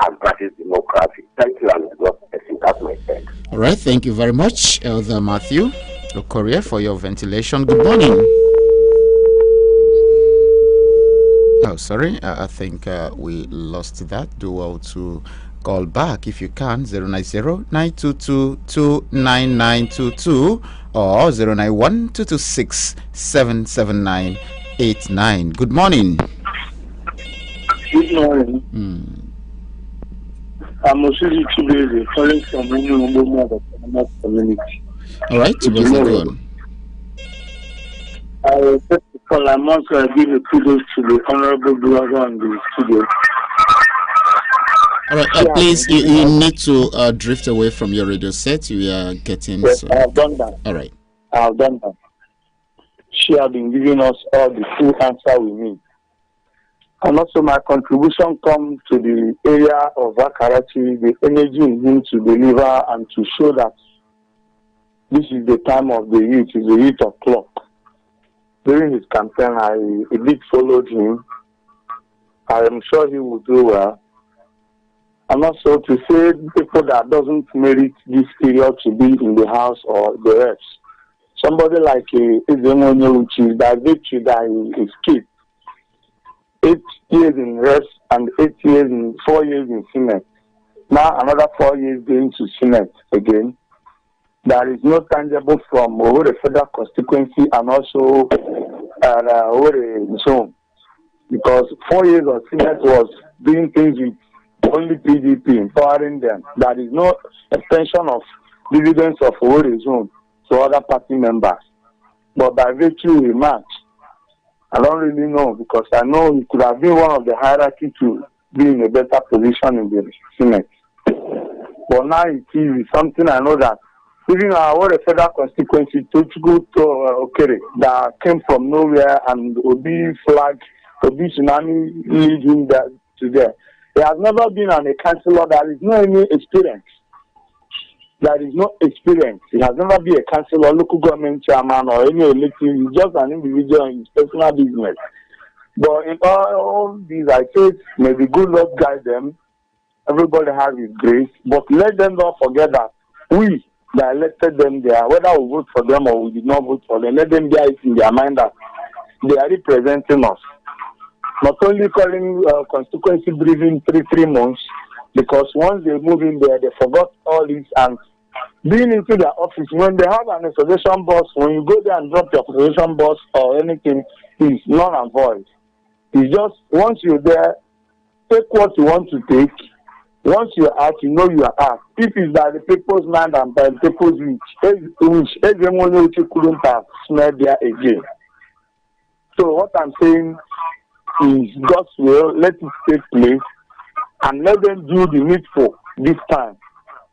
S9: and practice democracy. Thank you, and God bless you. That's my take.
S1: All right, thank you very much, Elder Matthew Okorie, for your ventilation. Good morning. Oh, sorry, I think we lost that. Do well to call back if you can. 090-922-29922 or 091-226-77989. Good morning.
S10: Good morning. I'm Osisi Chibeze, calling from the community.
S1: All right, Chibeze, go on.
S10: I just to call, I must give a kudos to the honorable brother and the studio.
S1: All right, please, you need to drift away from your radio set. You are getting...
S10: Yes, I have done that.
S1: All right.
S10: I have done that. She has been giving us all the full answer we need. And also my contribution comes to the area of Vakarachi, the energy in him to deliver and to show that this is the time of the youth, is the youth of clock. During his campaign, I did follow him. I am sure he will do well. And also to say people that doesn't merit this period to be in the house or the reps. Somebody like Ezemonye, which is that victory that he skipped 8 years in reps and 4 years in Senate. Now another 4 years going to Senate again. There is no tangible from over the federal constituency and also over the zone. Because 4 years of Senate was doing things with only PDP, empowering them. There is no extension of dividends of over the zone to other party members. but by virtue of a match, I don't really know, because I know he could have been one of the hierarchy to be in a better position in the Senate. But now it is something I know that even what a federal constituency to go to Okere that came from nowhere, and Obi flag, Obi tsunami leading that to there. There has never been a councillor. There is no any experience. There is no experience. He has never been a councillor, local government chairman, or any elected. He's just an individual in his personal business. But in all these, I say, may the good Lord guide them. Everybody has his grace, but let them not forget that we that elected them there, whether we vote for them or we did not vote for them, let them get it in their mind that they are representing us. Not only calling constituency briefing 3 months, because once they move in there, they forgot all this, and being into their office, when they have an association bus, when you go there and drop your association bus or anything, is null and void. It's just, once you're there, take what you want to take. Once you are out, you know you are out. If it's by the people's mind and by the people's wish, everyone couldn't have smelled there again. So what I'm saying is God's will, let it take place, and let them do the needful this time.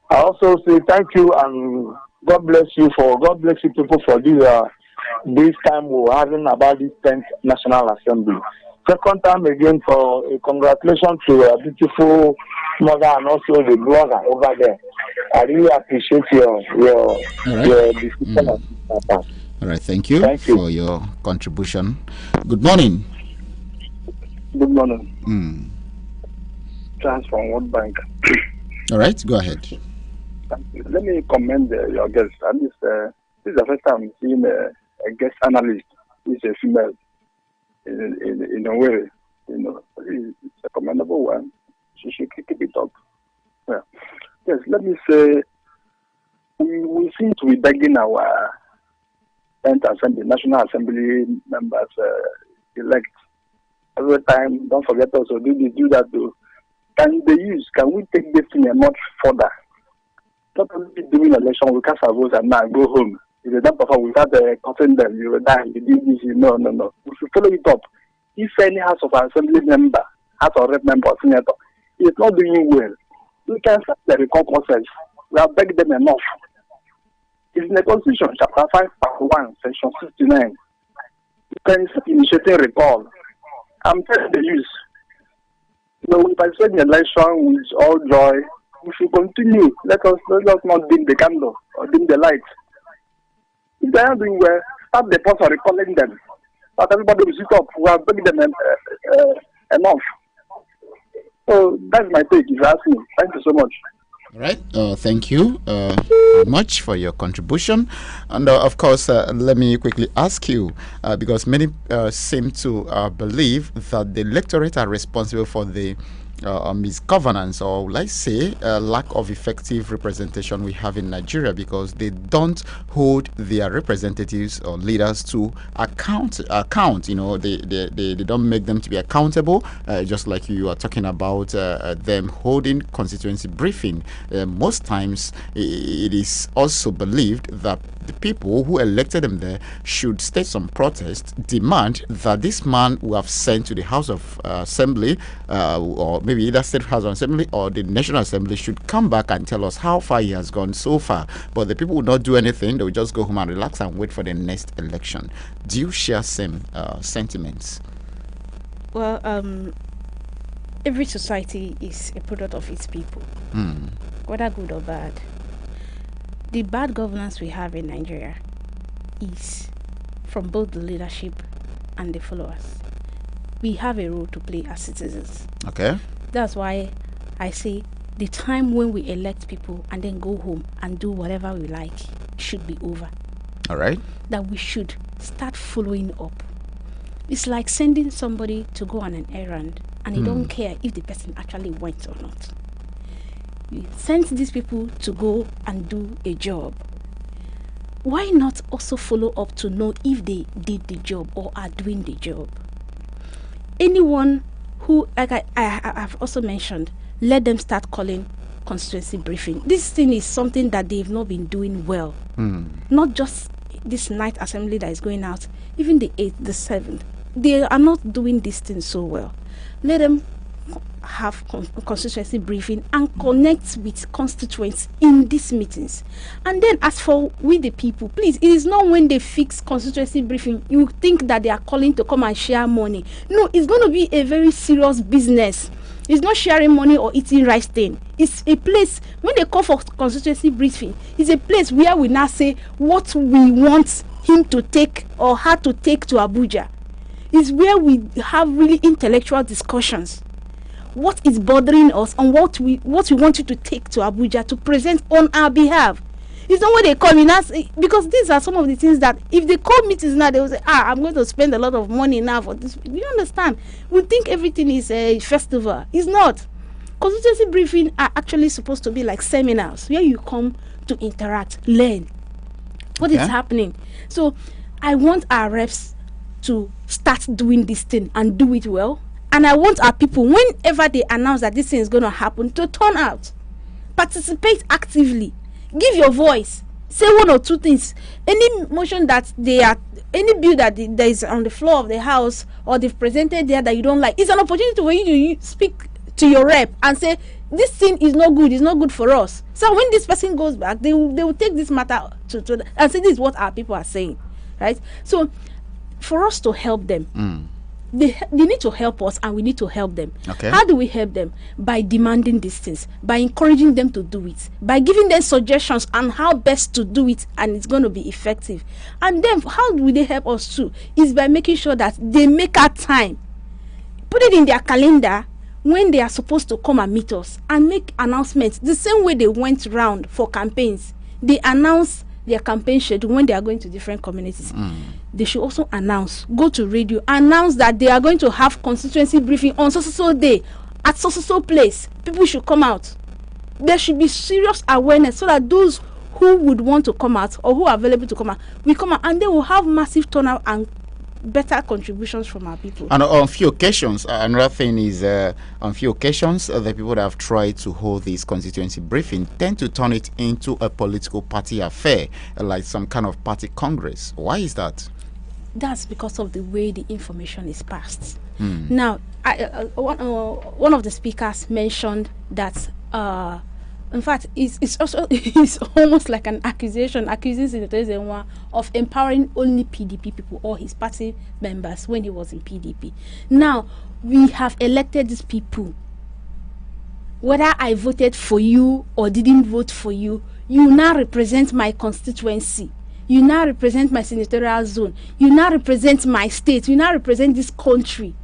S10: I also say thank you, and God bless you people for this time we're having about this 10th National Assembly. Second time again for congratulations to a beautiful mother and also the blogger over there. I really appreciate your decision.
S1: All right, thank you for your contribution. Good morning.
S11: Good morning. Chance from World Bank.
S1: All right, go ahead.
S11: Let me commend your guest. This is the first time I'm seeing a guest analyst who is a female. In a way, it's a commendable one. She should keep it up. Yeah. Yes, let me say, we seem to be begging our 10th Assembly, National Assembly members elect every time. Don't forget also, do that too. Can we take this thing a much further? Not only doing election, we cast our votes and now go home. If you don't perform without cutting them, you will die. You did this, no. We should follow it up. If any House of Assembly member, House of Rep member, or senator is not doing well, we can start the recall process. We have begged them enough. It's in the Constitution, Chapter 5, Part 1, Section 69. You can start initiating recall. I'm telling the youth, we participate in the election with all joy. We should continue. Let us not dim the candle or dim the light. If they are doing well, start the process of recalling them. But everybody will sit up. We have begged them enough. So that's my take. If you ask me. Thank you so much.
S1: All right. Thank you much for your contribution. And of course, let me quickly ask you, because many seem to believe that the electorate are responsible for the misgovernance, or let's say lack of effective representation we have in Nigeria, because they don't hold their representatives or leaders to account. They don't make them to be accountable, just like you are talking about them holding constituency briefing. Most times it is also believed that the people who elected them there should state some protest, demand that this man who have sent to the House of Assembly, or maybe either State House of Assembly or the National Assembly, should come back and tell us how far he has gone so far. But the people will not do anything. They will just go home and relax and wait for the next election. Do you share same sentiments?
S2: Well, every society is a product of its people, whether good or bad. The bad governance we have in Nigeria is from both the leadership and the followers. We have a role to play as citizens.
S1: Okay.
S2: That's why I say the time when we elect people and then go home and do whatever we like should be over.
S1: All right.
S2: That we should start following up. It's like sending somebody to go on an errand and you don't care if the person actually went or not. You sent these people to go and do a job. Why not also follow up to know if they did the job or are doing the job? Anyone who, like I've also mentioned, let them start calling constituency briefing. This thing is something that they've not been doing well. Not just this night assembly that is going out, even the 8th, the 7th, they are not doing this thing so well. Let them have constituency briefing and connect with constituents in these meetings. And then as for we the people, please, it is not when they fix constituency briefing you think that they are calling to come and share money. No, it's going to be a very serious business. It's not sharing money or eating rice thing. It's a place, when they call for constituency briefing, it's a place where we now say what we want him to take or her to take to Abuja. It's where we have really intellectual discussions. What is bothering us and what we want you to take to Abuja to present on our behalf. It's not what they call me now, because these are some of the things that if they call meetings now, they will say, I'm going to spend a lot of money now for this. You understand? We think everything is a festival. It's not. Constituency briefing are actually supposed to be like seminars where you come to interact, learn what is happening. So I want our reps to start doing this thing and do it well. And I want our people, whenever they announce that this thing is going to happen, to turn out, participate actively, give your voice, say one or two things. Any motion that any bill that there is on the floor of the house or they've presented there that you don't like, it's an opportunity for you to speak to your rep and say, this thing is not good, it's not good for us. So when this person goes back, they will take this matter to and say, this is what our people are saying, right? So for us to help them, they need to help us and we need to help them.
S1: Okay.
S2: How do we help them? By demanding these things, by encouraging them to do it, by giving them suggestions on how best to do it, and it's going to be effective. And then how do they help us too? Is by making sure that they make our time, put it in their calendar when they are supposed to come and meet us and make announcements the same way they went round for campaigns. They announce their campaign schedule when they are going to different communities. They should also announce, go to radio, announce that they are going to have constituency briefing on so day at so place. People should come out. There should be serious awareness so that those who would want to come out or who are available to come out, we come out, and they will have massive turnout and better contributions from our people.
S1: And on few occasions, another thing is on few occasions, the people that have tried to hold this constituency briefing tend to turn it into a political party affair, like some kind of party congress. Why is that?
S2: That's because of the way the information is passed. Now, one of the speakers mentioned that in fact, it's also it's almost like an accusing Senator of empowering only PDP people or his party members when he was in PDP. Now, we have elected these people. Whether I voted for you or didn't vote for you, you now represent my constituency. You now represent my senatorial zone. You now represent my state. You now represent this country.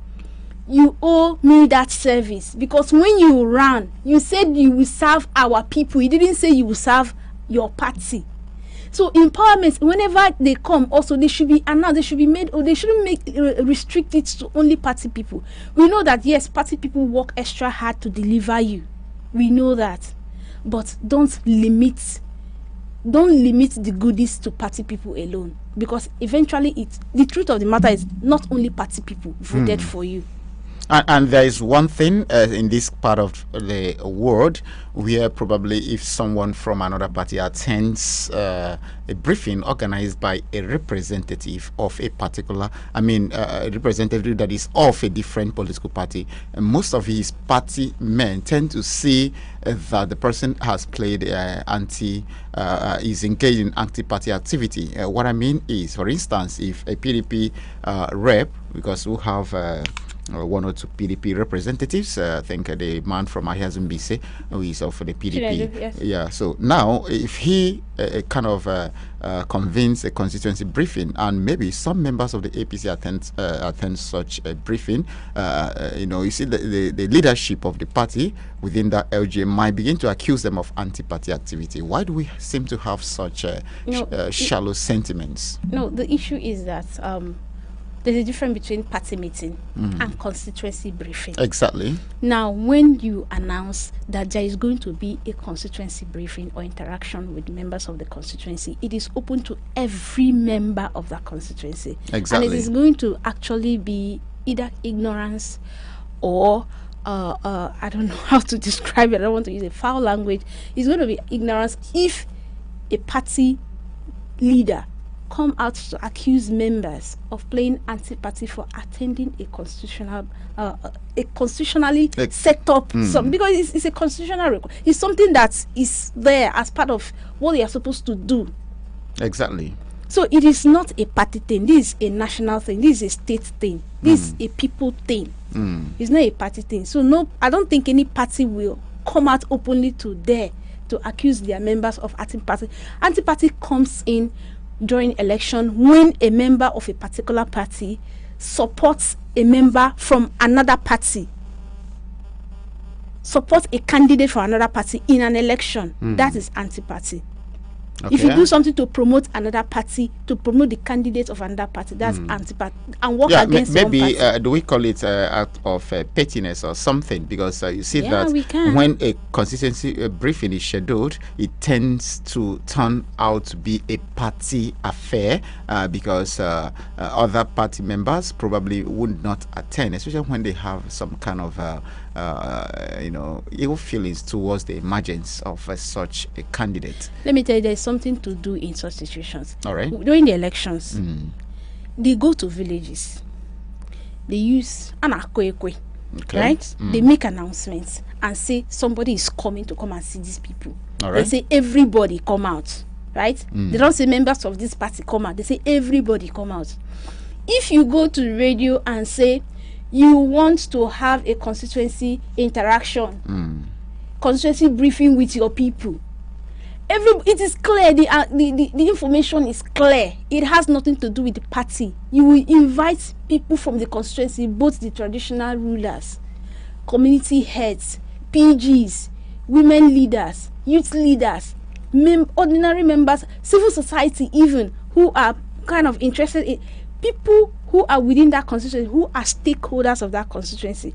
S2: You owe me that service, because when you ran, you said you will serve our people. You didn't say you will serve your party. So empowerment, whenever they come, also they should be announced. They should be made, or they shouldn't restrict it to only party people. We know that yes, party people work extra hard to deliver you. We know that, but don't limit the goodies to party people alone, because eventually the truth of the matter is not only party people voted for you.
S1: And there is one thing in this part of the world where probably if someone from another party attends a briefing organized by a representative of a particular, a representative that is of a different political party, and most of his party men tend to see that the person has played is engaged in anti-party activity. What I mean is, for instance, if a PDP rep, because we have one or two PDP representatives, I think the man from Ahiazumbise, who is of the PDP.
S2: Yes.
S1: Yeah, so now if he convenes a constituency briefing, and maybe some members of the APC attend such a briefing, you see the leadership of the party within that LGA might begin to accuse them of anti-party activity. Why do we seem to have such shallow sentiments?
S2: No, the issue is that there's a difference between party meeting and constituency briefing.
S1: Exactly.
S2: Now, when you announce that there is going to be a constituency briefing or interaction with members of the constituency, it is open to every member of that constituency.
S1: Exactly.
S2: And it is going to actually be either ignorance or I don't know how to describe it. I don't want to use a foul language. It's going to be ignorance if a party leader come out to accuse members of playing anti-party for attending a constitutionally set up because it's a constitutional record. It's something that is there as part of what they are supposed to do.
S1: Exactly.
S2: So it is not a party thing. This is a national thing. This is a state thing. This is a people thing. It's not a party thing. So no, I don't think any party will come out openly to dare to accuse their members of anti-party. Anti-party comes in during election when a member of a particular party supports a member from another party, supports a candidate from another party in an election. That is anti-party. Okay. If you do something to promote another party, to promote the candidate of another party, that's anti-party. And work against
S1: maybe do we call it out of pettiness or something? Because you see that when a constituency briefing is scheduled, it tends to turn out to be a party affair because other party members probably would not attend, especially when they have some kind of ill feelings towards the emergence of such a candidate.
S2: Let me tell you, there's something to do in such situations.
S1: All right.
S2: During the elections, they go to villages. They use anakoekwe, right? They make announcements and say somebody is coming to come and see these people. All right. They say everybody come out, right? They don't say members of this party come out. They say everybody come out. If you go to radio and say you want to have a constituency interaction, constituency briefing with your people, it is clear, the information is clear. It has nothing to do with the party. You will invite people from the constituency, both the traditional rulers, community heads, PGs, women leaders, youth leaders, ordinary members, civil society even, who are kind of interested in people who are within that constituency, who are stakeholders of that constituency.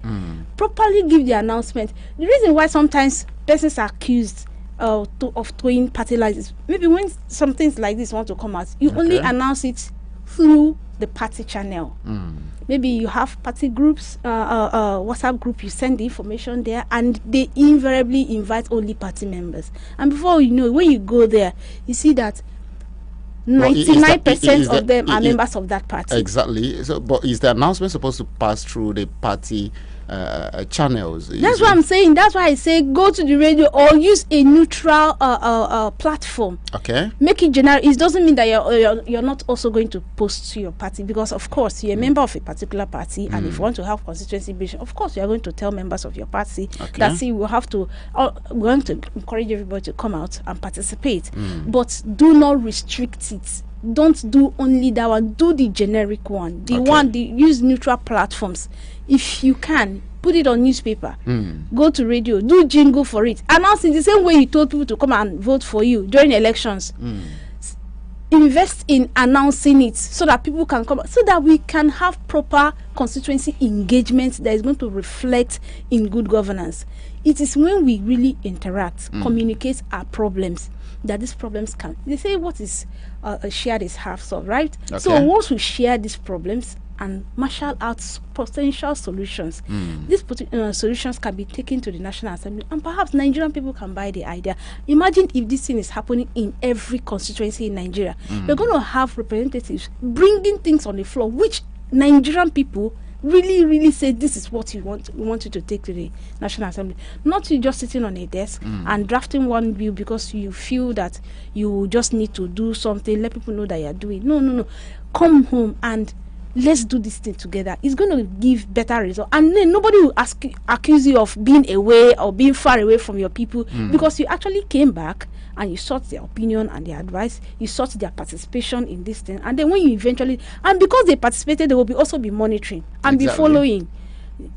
S2: Properly give the announcement. The reason why sometimes persons are accused of throwing party lies is maybe when some things like this want to come out, you only announce it through the party channel. Maybe you have party groups, WhatsApp group, you send the information there, and they invariably invite only party members. And before you know, when you go there, you see that 99% of them are members of that party.
S1: Exactly. So, but is the announcement supposed to pass through the party channels?
S2: That's what I'm saying. That's why I say go to the radio or use a neutral platform.
S1: Okay.
S2: Make it general. It doesn't mean that you're not also going to post to your party, because of course you're a member of a particular party, and if you want to have constituency vision, of course you are going to tell members of your party that we want to encourage everybody to come out and participate, but do not restrict it. Don't do only that one. Do the generic one. Use neutral platforms. If you can, put it on newspaper. Go to radio. Do jingle for it. Announce it the same way you told people to come and vote for you during elections. Invest in announcing it so that people can come, so that we can have proper constituency engagement that is going to reflect in good governance. It is when we really interact, communicate our problems, that these problems can. They say what is shared is half solved, right? Okay. So once we share these problems and marshal out potential solutions, these solutions can be taken to the National Assembly, and perhaps Nigerian people can buy the idea. Imagine if this thing is happening in every constituency in Nigeria. We're going to have representatives bringing things on the floor, which Nigerian people really say this is what we want you to take to the National Assembly. Not you just sitting on a desk and drafting one bill because you feel that you just need to do something, let people know that you're doing. No. Come home and let's do this thing together. It's going to give better results, and then nobody will accuse you of being away or being far away from your people, because you actually came back and you sought their opinion and their advice, you sought their participation in this thing, and then when you eventually, and because they participated, they will also be monitoring and be following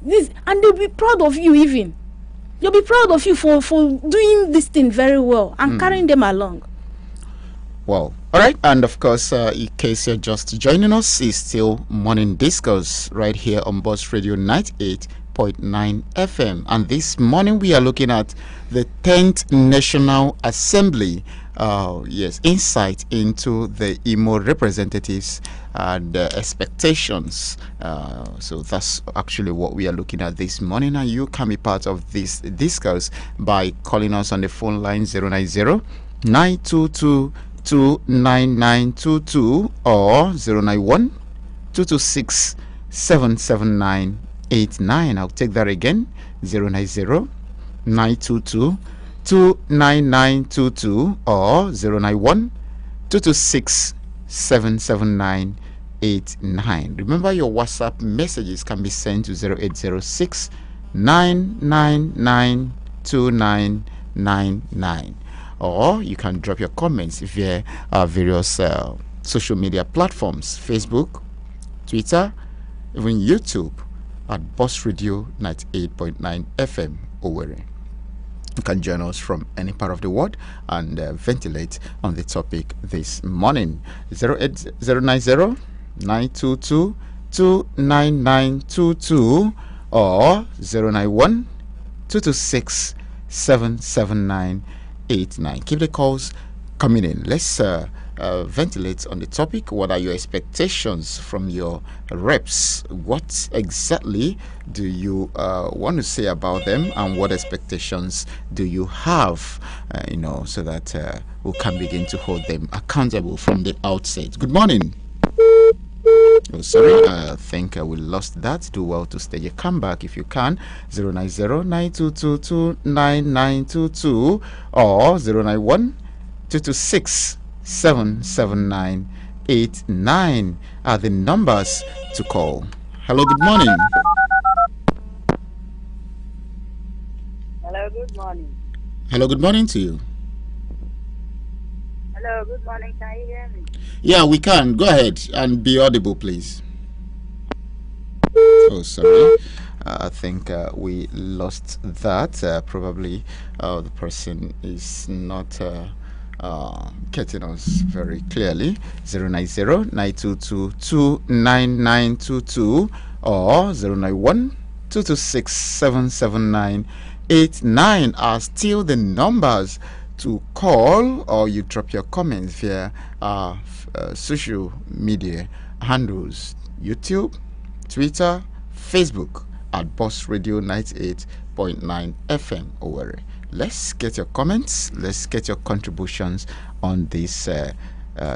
S2: this, and they'll be proud of you. Even you'll be proud of you for doing this thing very well and carrying them along.
S1: Well, all right, and of course, in case you're just joining us, it's still Morning Discourse right here on Boss Radio 98.9 FM. And this morning we are looking at the 10th National Assembly. Insight into the Imo representatives and expectations. So that's actually what we are looking at this morning, and you can be part of this discourse by calling us on the phone line 090 922 29922 or 091 226 77989. I'll take that again. 090 922 29922 or 091 226 77989. Remember, your WhatsApp messages can be sent to 0806 999 2999, or you can drop your comments via our various social media platforms: Facebook, Twitter, even YouTube at Boss Radio 98.9 FM Owerri. You can join us from any part of the world and ventilate on the topic this morning. 08090 922 29922 or 091 226 77989. Keep the calls coming in. Let's ventilate on the topic. What are your expectations from your reps? What exactly do you want to say about them, and what expectations do you have, so that we can begin to hold them accountable from the outset? Good morning. Oh, sorry, I think we lost that. Do well to stage a comeback if you can. 090-9222-9922 or 091-226 77989 are the numbers to call. Hello, good morning.
S12: Hello, good morning.
S1: Hello, good morning to you.
S12: Hello, good morning. Can you hear me?
S1: Yeah, we can. Go ahead and be audible, please. Oh, sorry. I think we lost that. Probably the person is not getting us very clearly. 090-922-29922 or 091-226-77989 are still the numbers to call, or you drop your comments via our social media handles: YouTube, Twitter, Facebook at Boss Radio 98.9 FM Owerri. Let's get your comments. Let's get your contributions on this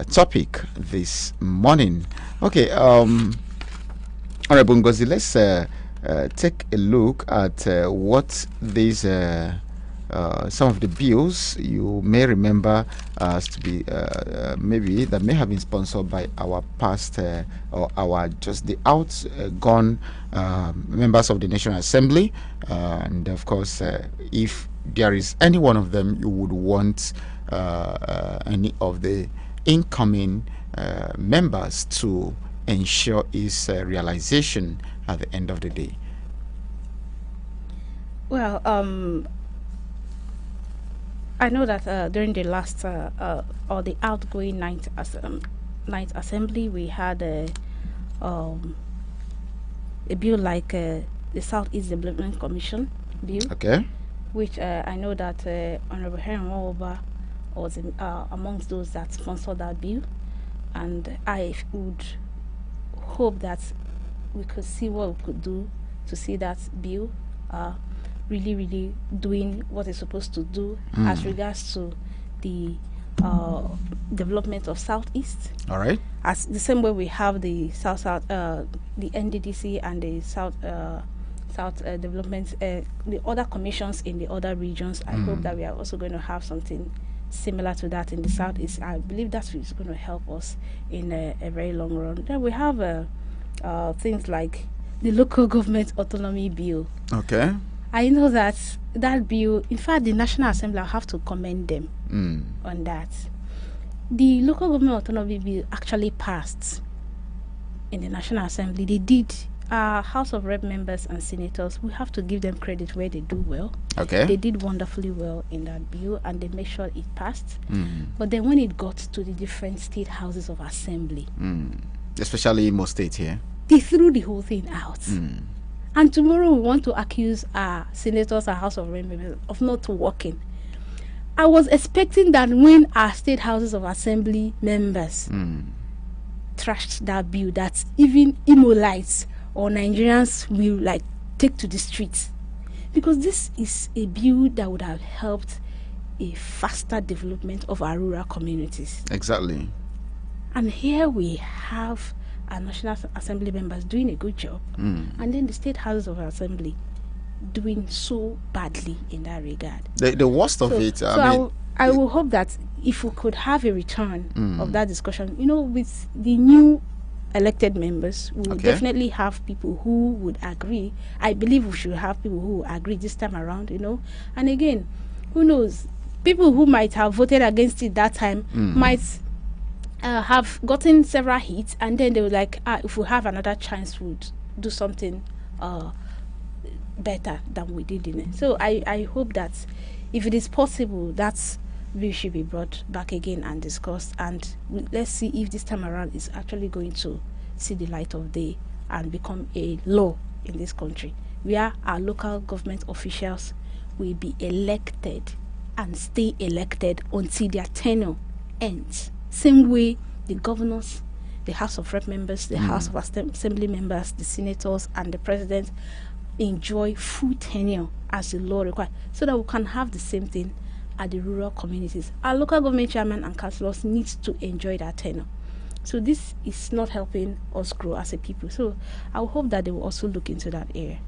S1: topic this morning. Okay, Honorable Ngozi, let's take a look at what these some of the bills you may remember as to be maybe that may have been sponsored by our past or our just the outgone members of the National Assembly, and of course if there is any one of them you would want any of the incoming members to ensure its realization at the end of the day.
S2: Well, I know that during the last or the outgoing ninth assembly, we had a bill like the Southeast Development Commission bill.
S1: Okay.
S2: Which I know that Honorable Henry Mwoba was amongst those that sponsored that bill, and I would hope that we could see what we could do to see that bill really doing what it's supposed to do as regards to the development of Southeast.
S1: All right.
S2: As the same way we have the the NDDC and the South development, the other commissions in the other regions. I hope that we are also going to have something similar to that in the Southeast. I believe that is going to help us in a very long run. Then we have things like the local government autonomy bill.
S1: Okay.
S2: I know that bill, in fact, the National Assembly, I have to commend them on that. The local government autonomy bill actually passed in the National Assembly. They did. House of Rep members and senators, we have to give them credit where they do well.
S1: Okay.
S2: They did wonderfully well in that bill, and they made sure it passed. But then when it got to the different state houses of assembly,
S1: especially Imo State here,
S2: they threw the whole thing out. And tomorrow we want to accuse our senators and House of Rep members of not working. I was expecting that when our state houses of assembly members trashed that bill, that even Imolites or Nigerians will take to the streets, because this is a bill that would have helped a faster development of our rural communities.
S1: Exactly.
S2: And here we have our National Assembly members doing a good job, and then the State House of Assembly doing so badly in that regard.
S1: The worst of it,
S2: I will hope that if we could have a return of that discussion, with the new elected members, we will definitely have people who would agree. I believe we should have people who agree this time around, And again, who knows? People who might have voted against it that time might have gotten several hits, and then they were like, if we have another chance, we'll do something better than we did in it. So I hope that if it is possible, that bill should be brought back again and discussed, and let's see if this time around it's actually going to see the light of day and become a law in this country, where our local government officials will be elected and stay elected until their tenure ends. Same way the governors, the House of Rep members, the House of Assembly members, the senators, and the president enjoy full tenure as the law requires, so that we can have the same thing at the rural communities. Our local government chairman and councillors need to enjoy that tenure. So this is not helping us grow as a people. So I hope that they will also look into that area.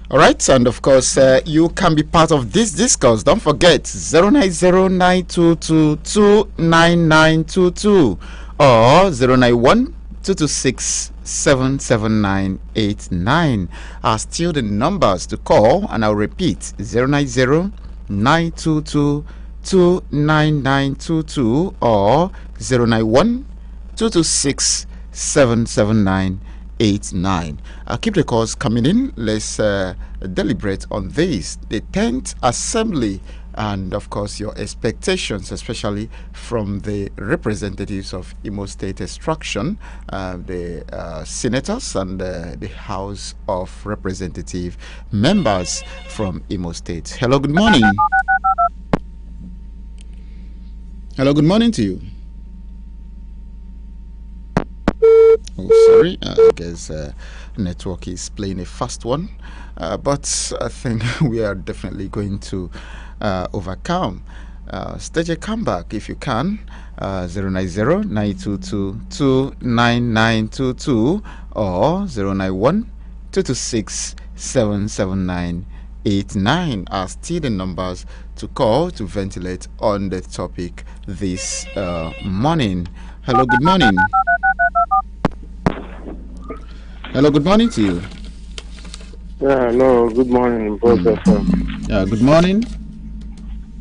S1: All right, and of course, you can be part of this discourse. Don't forget 09092229922 or 09122677989 are still the numbers to call, and I'll repeat 09092229922 or 09122677989. Keep the calls coming in. Let's deliberate on this. The 10th Assembly, and of course your expectations, especially from the representatives of Imo State Extraction, the senators and the House of Representative members from Imo State. Hello, good morning. Hello, good morning to you. Oh, sorry, I guess network is playing a fast one, but I think we are definitely going to overcome. Stage a comeback if you can. 09092229922 or 09122677989 are still the numbers to call to ventilate on the topic this morning. Hello, good morning. Hello, good morning to you.
S13: Yeah, hello, good morning, both of them.
S1: Yeah, good morning.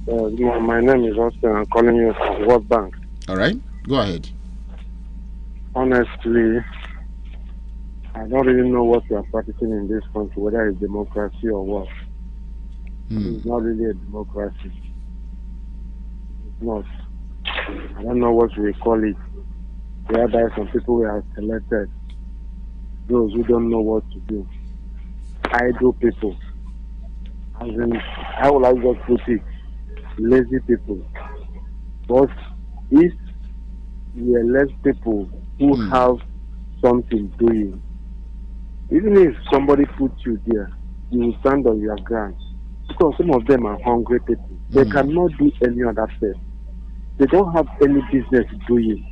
S13: Good morning. My name is Austin. I'm calling you from World Bank.
S1: All right, go ahead.
S13: Honestly, I don't really know what we are practicing in this country, whether it's democracy or what. It's not really a democracy. It's not. I don't know what we call it. Whereby some people were selected. Those who don't know what to do. Idle people. As in, how will I just put it? Lazy people. But if we elect people who have something doing, even if somebody puts you there, you will stand on your ground. Because some of them are hungry people. They cannot do any other thing. They don't have any business doing.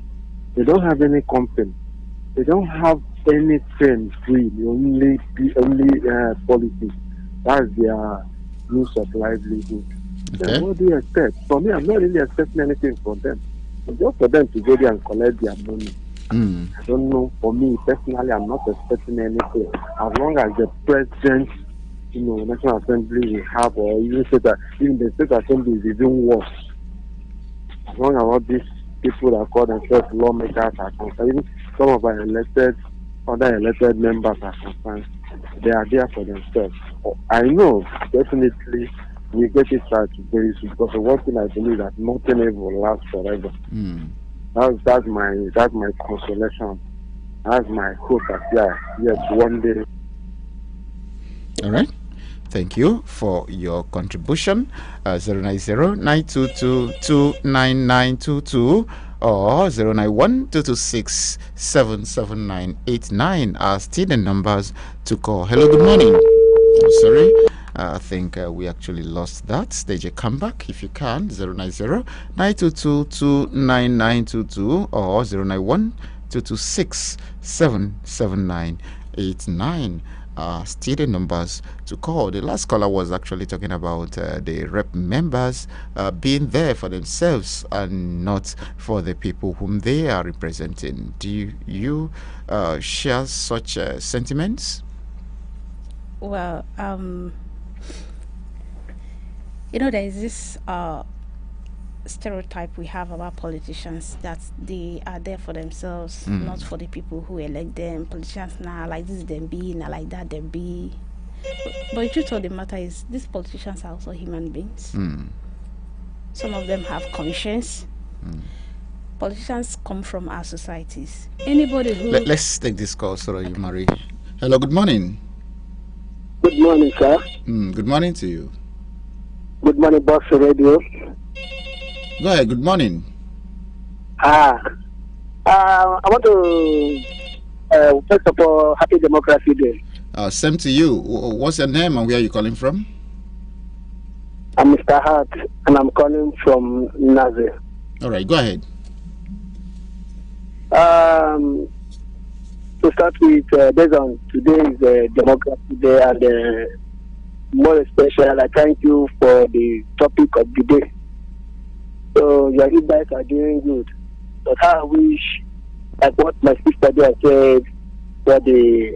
S13: They don't have any company. They don't have anything doing. Only politics. That's their means of livelihood.
S1: Okay.
S13: Then what do you expect? For me, I'm not really expecting anything from them. It's just for them to go there and collect their money. I don't know. For me personally, I'm not expecting anything. As long as the president, National Assembly will have, or even say that even the State Assembly is even worse. As long as all these people that call themselves lawmakers are concerned, even some of our other elected members are concerned, they are there for themselves. I know definitely we get it right very soon, because the one thing I believe that nothing ever will last forever. That's my consolation. That's my hope that yes, one day.
S1: All right. Thank you for your contribution. 09092229922 or 09122677989 are still the numbers to call. Hello, good morning. Oh, sorry, I think we actually lost that. Stage a comeback if you can. 090-922-29922 or 091-226-77989. Still the numbers to call. The last caller was actually talking about the rep members being there for themselves and not for the people whom they are representing. Do you share such sentiments?
S2: Well, there is this stereotype we have about politicians that they are there for themselves, not for the people who elect them. Politicians now like this them be, now like that them be. But the truth of the matter is, these politicians are also human beings. Some of them have conscience. Politicians come from our societies. Anybody who
S1: let's take this call, sorry, you Marie. Hello, good morning.
S14: Good morning, sir.
S1: Good morning to you.
S14: Good morning, Boss Radio.
S1: Go ahead, good morning.
S14: I want to, first of all, happy Democracy Day.
S1: Same to you. What's your name and where are you calling from?
S14: I'm Mr. Hart, and I'm calling from Nass.
S1: All right, go ahead.
S14: To start with, based on today's Democracy Day, and more especially, I thank you for the topic of the day. So your feedback are doing good. But I wish, like what my sister there said, for the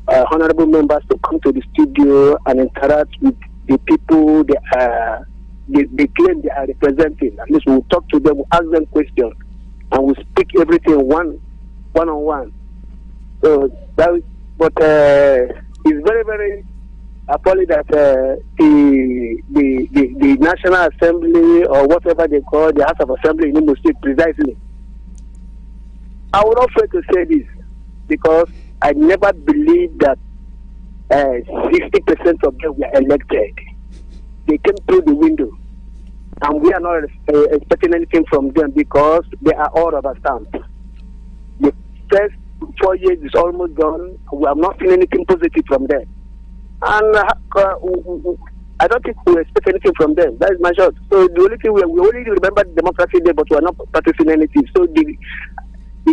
S14: honorable members to come to the studio and interact with the people they claim they are representing. At least we'll talk to them, we'll ask them questions, and we'll speak everything one-on-one. So that is, but it's very, very appalling that the National Assembly, or whatever they call the House of Assembly in Imo State, precisely. I would not afraid to say this because I never believed that 60% of them were elected. They came through the window, and we are not expecting anything from them because they are all rubber stamped. The first 4 years is almost gone. We have not seen anything positive from them. And I don't think we expect anything from them. That is my shot. So the only thing we only remember Democracy Day, but we are not practicing anything. So the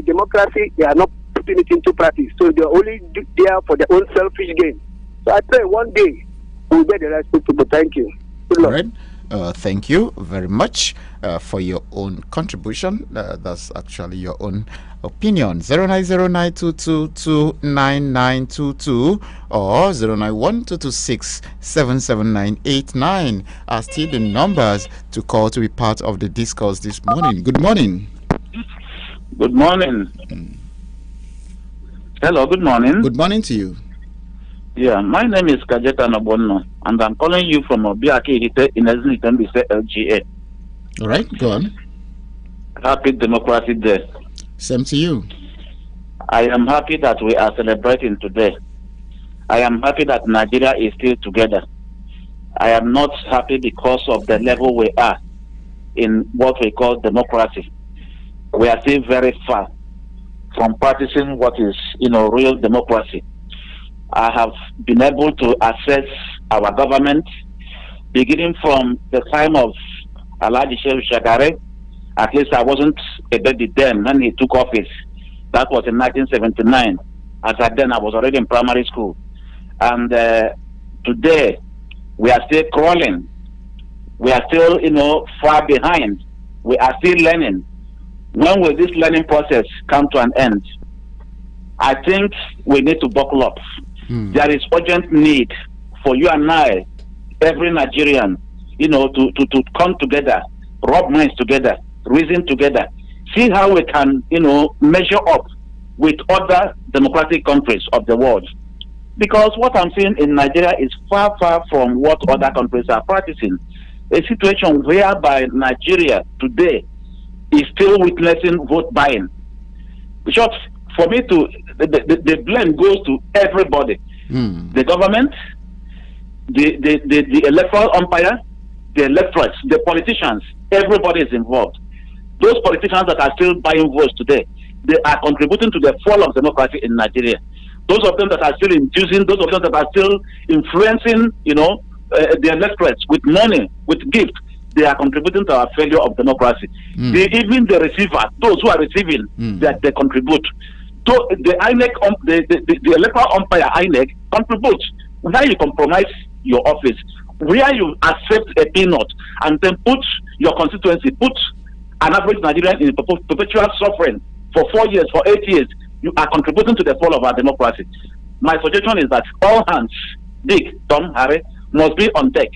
S14: democracy, they are not putting it into practice. So they are only there for their own selfish gain. So I pray one day we'll get the right people. Thank you. Good luck.
S1: All right. Thank you very much for your own contribution. That's actually your own opinion. 09092229922 or 09122677989 are still the numbers to call to be part of the discourse this morning. Good morning.
S15: Good morning. Hello, good morning.
S1: Good morning to you.
S15: Yeah, my name is Kajeta Nobono, and I'm calling you from Obiake in Ezinitembise, LGA.
S1: All right, go on.
S15: Happy Democracy Day.
S1: Same to you.
S15: I am happy that we are celebrating today. I am happy that Nigeria is still together. I am not happy because of the level we are in what we call democracy. We are still very far from practicing what is, real democracy. I have been able to assess our government, beginning from the time of Alhaji Shehu Shagari. At least I wasn't a baby then when he took office. That was in 1979. As at then, I was already in primary school. And today, we are still crawling. We are still, far behind. We are still learning. When will this learning process come to an end? I think we need to buckle up. There is urgent need for you and I, every Nigerian, to come together, rub minds together, reason together, see how we can, measure up with other democratic countries of the world. Because what I'm seeing in Nigeria is far, far from what other countries are practicing. A situation whereby Nigeria today is still witnessing vote buying. Because for me the blame goes to everybody. The government, the electoral umpire, the electorates, the politicians, everybody is involved. Those politicians that are still buying votes today, they are contributing to the fall of democracy in Nigeria. Those of them that are still inducing, those of them that are still influencing, the electorates with money, with gifts, they are contributing to our failure of democracy. Even the receiver, those who are receiving, that they contribute. So the INEC, the electoral umpire INEC contributes. Where you compromise your office, where you accept a peanut and then put your constituency, put an average Nigerian in perpetual suffering for 4 years, for 8 years, you are contributing to the fall of our democracy. My suggestion is that all hands, Dick, Tom, Harry, must be on deck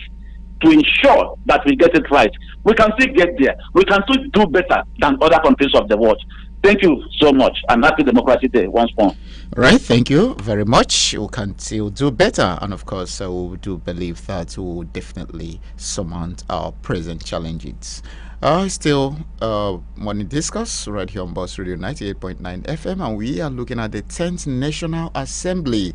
S15: to ensure that we get it right. We can still get there. We can still do better than other countries of the world. Thank you so much, and happy Democracy Day once more.
S1: All right, thank you very much. We can still do better, and of course, we do believe that we will definitely surmount our present challenges. Still, morning discuss right here on Boss Radio 98.9 FM, and we are looking at the 10th National Assembly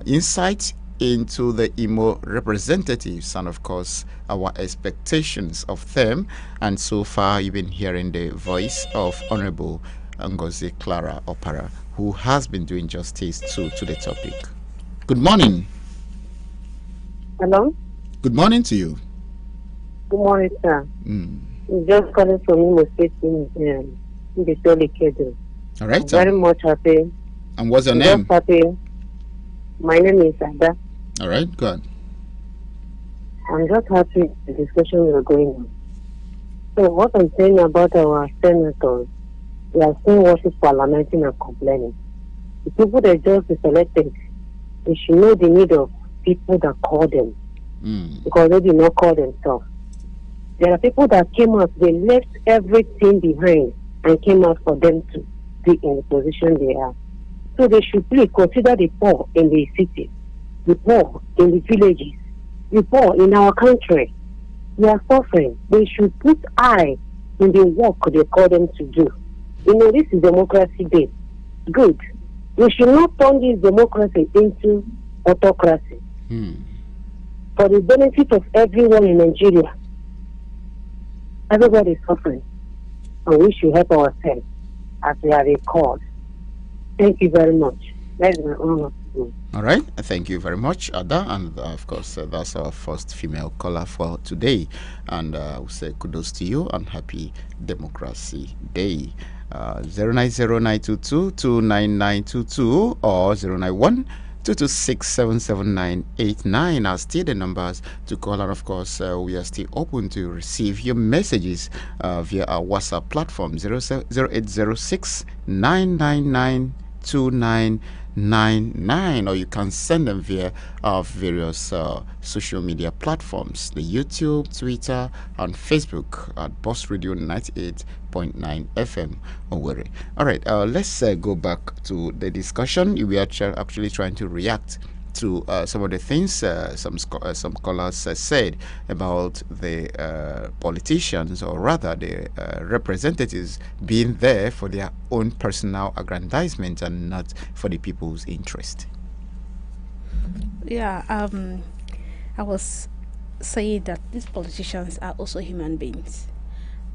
S1: insights into the Imo representatives, and of course our expectations of them. And so far you've been hearing the voice of Honorable Ngozi Clara Opara, who has been doing justice to the topic. Good morning.
S16: Hello.
S1: Good morning to you.
S16: Good morning, sir. Just calling from Imo State in the Tolikedo.
S1: All right.
S16: Very much happy.
S1: And what's your name?
S16: Just happy. My name is Ada.
S1: All right, good.
S16: I'm just happy with the discussion we're going on. So what I'm saying about our senators, we are seeing what is parliamenting and complaining. The people that just be selected, they should know the need of people that call them. Because they did not call themselves. There are people that came out, they left everything behind and came out for them to be in the position they are. So they should please consider the poor in the cities, the poor in the villages, the poor in our country. They are suffering. They should put eye in the work they call them to do. You know, this is Democracy Day. Good. We should not turn this democracy into autocracy. For the benefit of everyone in Nigeria. Everybody is suffering. And we should help ourselves as we are a cause. Thank you very much. That is my honor.
S1: All right, thank you very much, Ada, and of course that's our first female caller for today, and we say kudos to you and happy Democracy Day. 09092229922 or 09122677989 are still the numbers to call, and of course we are still open to receive your messages via our WhatsApp platform 0806 999 2999, or you can send them via our various social media platforms, the YouTube, Twitter, and Facebook at Boss Radio 98.9 FM Owerri. All right, let's go back to the discussion. We are actually trying to react to some of the things some callers said about the politicians, or rather the representatives, being there for their own personal aggrandizement and not for the people's interest.
S2: Yeah, I was saying that these politicians are also human beings,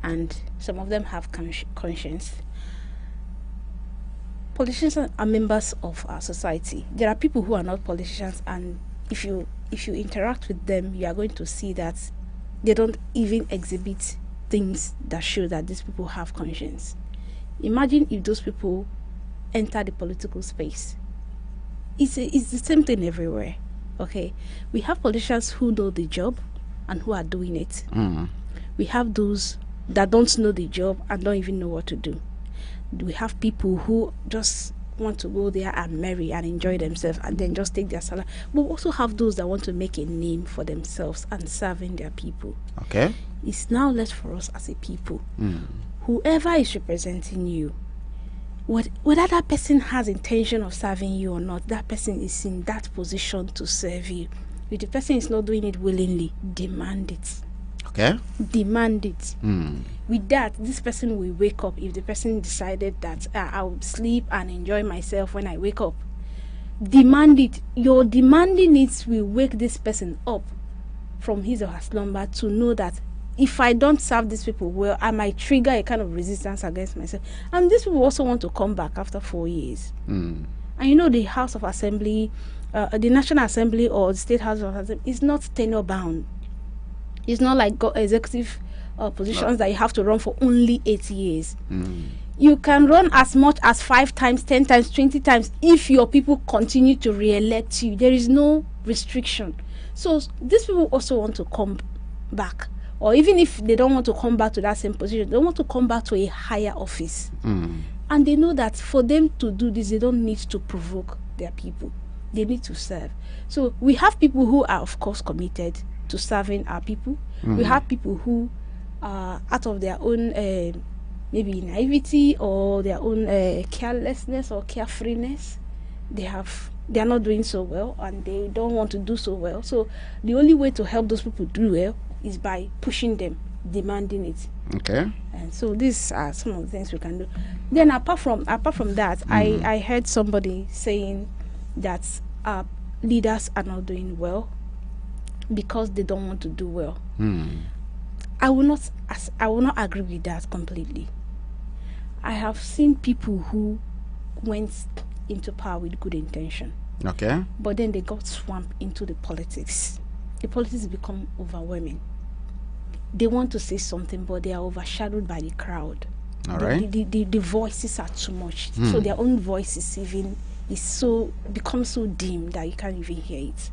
S2: and some of them have conscience. Politicians are members of our society. There are people who are not politicians, and if you interact with them, you are going to see that they don't even exhibit things that show that these people have conscience. Imagine if those people enter the political space. It's the same thing everywhere. Okay, we have politicians who know the job and who are doing it. We have those that don't know the job and don't even know what to do. We have people who just want to go there and marry and enjoy themselves and then just take their salary. But we also have those that want to make a name for themselves and serving their people.
S1: Okay.
S2: It's now left for us as a people. Whoever is representing you, whether that person has intention of serving you or not, that person is in that position to serve you. If the person is not doing it willingly, demand it.
S1: Okay.
S2: Demand it. With that, this person will wake up. If the person decided that I'll sleep and enjoy myself when I wake up, demand it. Your demanding it will wake this person up from his or her slumber to know that if I don't serve these people well, I might trigger a kind of resistance against myself. And these people also want to come back after 4 years. And And you know, the House of Assembly, the National Assembly or the State House of Assembly is not tenure bound. It's not like executive positions that you have to run for only 8 years. You can run as much as 5 times, 10 times, 20 times if your people continue to re-elect you. There is no restriction. So these people also want to come back, or even if they don't want to come back to that same position, they want to come back to a higher office. And they know that for them to do this, they don't need to provoke their people. They need to serve. So we have people who are, of course, committed to serving our people. We have people who are out of their own maybe naivety or their own carelessness or carefreeness. They are not doing so well and they don't want to do so well. So the only way to help those people do well is by pushing them, demanding it.
S1: Okay.
S2: And so these are some of the things we can do. Then apart from that, I heard somebody saying that leaders are not doing well because they don't want to do well. I will not agree with that completely. I have seen people who went into power with good intention.
S1: Okay.
S2: But then they got swamped into the politics. The politics become overwhelming. They want to say something, but they are overshadowed by the crowd.
S1: All right.
S2: The voices are too much. So their own voice becomes so dim that you can't even hear it.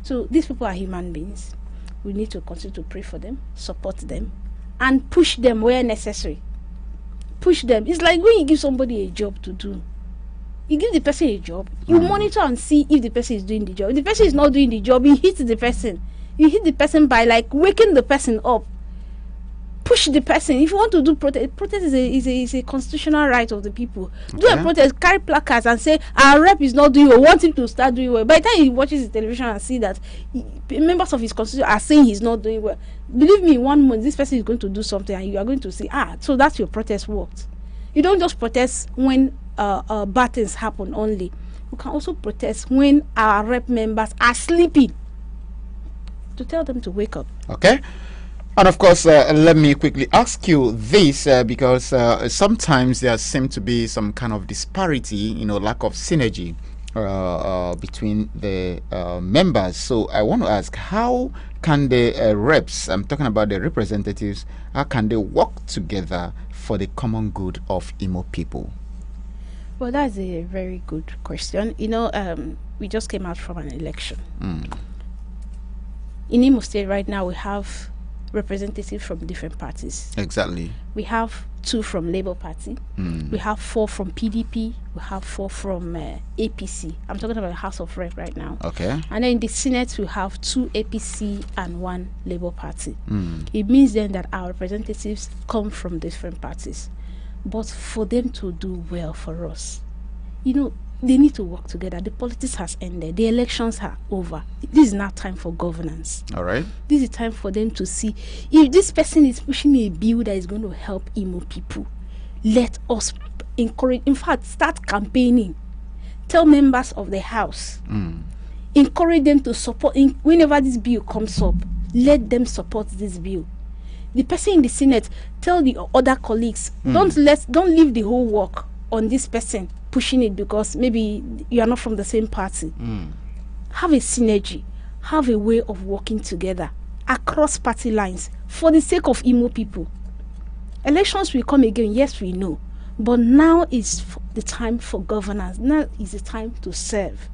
S2: So these people are human beings. We need to continue to pray for them, support them, and push them where necessary. Push them. It's like when you give somebody a job to do. You give the person a job, you monitor and see if the person is doing the job. If the person is not doing the job, you hit the person. You hit the person by like waking the person up. Push the person. If you want to do protest is a constitutional right of the people. Do a protest, carry placards and say our rep is not doing well, want him to start doing well. By the time he watches the television and see that members of his constitution are saying he's not doing well, believe me, 1 month this person is going to do something and you are going to see, so that's your protest worked. You don't just protest when bad things happen only. You can also protest when our rep members are sleeping, to tell them to wake up.
S1: Okay. And of course, let me quickly ask you this, because sometimes there seems to be some kind of disparity, lack of synergy between the members. So I want to ask, how can the reps, I'm talking about the representatives, how can they work together for the common good of Imo people?
S2: Well, that's a very good question. We just came out from an election. In Imo State right now, we have representatives from different parties.
S1: Exactly.
S2: We have 2 from Labour Party. We have 4 from PDP. We have 4 from APC. I'm talking about the House of Rep right now.
S1: Okay.
S2: And then in the Senate, we have 2 APC and 1 Labour Party. It means then that our representatives come from different parties. But for them to do well for us, they need to work together. The politics has ended. The elections are over. This is now time for governance.
S1: All right.
S2: This is time for them to see if this person is pushing a bill that is going to help Imo people. Let us encourage, in fact, start campaigning. Tell members of the House. Encourage them to support. Whenever this bill comes up, let them support this bill. The person in the Senate, tell the other colleagues, don't leave the whole work on this person pushing it because maybe you are not from the same party. Have a synergy, have a way of working together across party lines for the sake of Imo people. Elections will come again, yes, we know, but now is the time for governance. Now is the time to serve.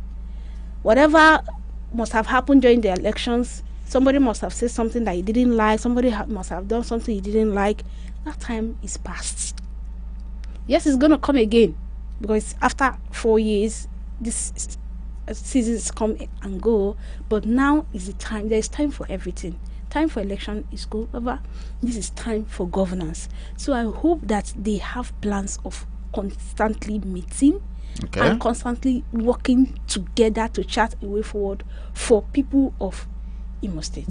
S2: Whatever must have happened during the elections, somebody must have said something that he didn't like, somebody must have done something he didn't like. That time is past. Yes, it's going to come again, because after 4 years, this seasons come and go. But now is the time. There is time for everything. Time for election is over. This is time for governance. So I hope that they have plans of constantly meeting and constantly working together to chart a way forward for people of Imo State.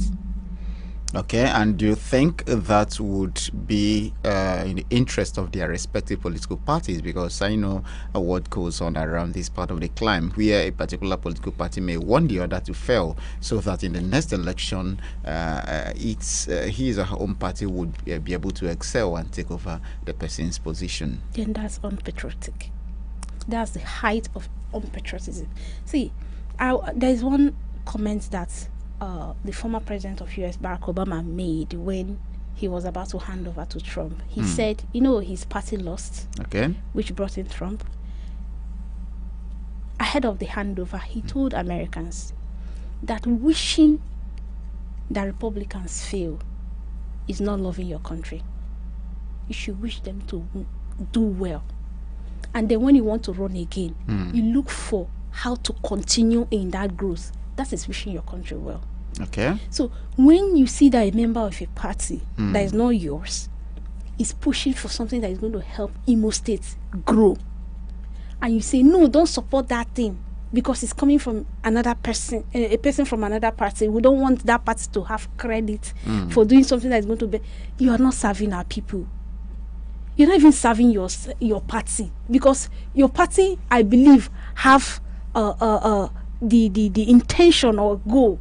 S1: Okay, and do you think that would be in the interest of their respective political parties? Because I know what goes on around this part of the climb, where a particular political party may want the other to fail, so that in the next election, his or her own party would be able to excel and take over the person's position.
S2: Then that's unpatriotic. That's the height of unpatriotism. See, there's one comment that the former president of US, Barack Obama, made when he was about to hand over to Trump. He said, his party lost, which brought in Trump. Ahead of the handover, he told Americans that wishing that Republicans fail is not loving your country. You should wish them to do well. And then when you want to run again, you look for how to continue in that growth. That is wishing your country well.
S1: Okay.
S2: So when you see that a member of a party that is not yours is pushing for something that is going to help Imo State grow, and you say, no, don't support that thing because it's coming from another person, a person from another party. We don't want that party to have credit for doing something that is going to be. You are not serving our people. You're not even serving your party, because your party, I believe, have the intention or goal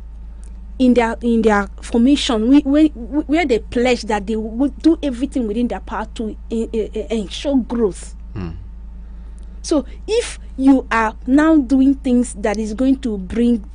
S2: in their formation where they pledge that they will do everything within their power to ensure growth. So if you are now doing things that is going to bring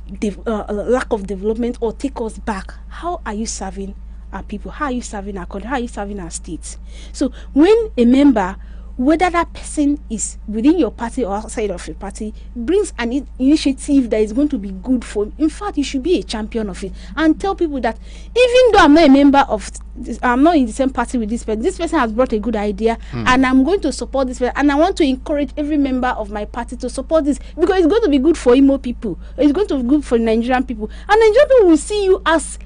S2: lack of development or take us back, how are you serving our people? How are you serving our country? How are you serving our states? So when a member, whether that person is within your party or outside of your party, brings an initiative that is going to be good for him, in fact, you should be a champion of it and tell people that even though I'm not a member of this, I'm not in the same party with this person has brought a good idea and I'm going to support this person, and I want to encourage every member of my party to support this because it's going to be good for Imo people, it's going to be good for Nigerian people, and Nigerian people will see you as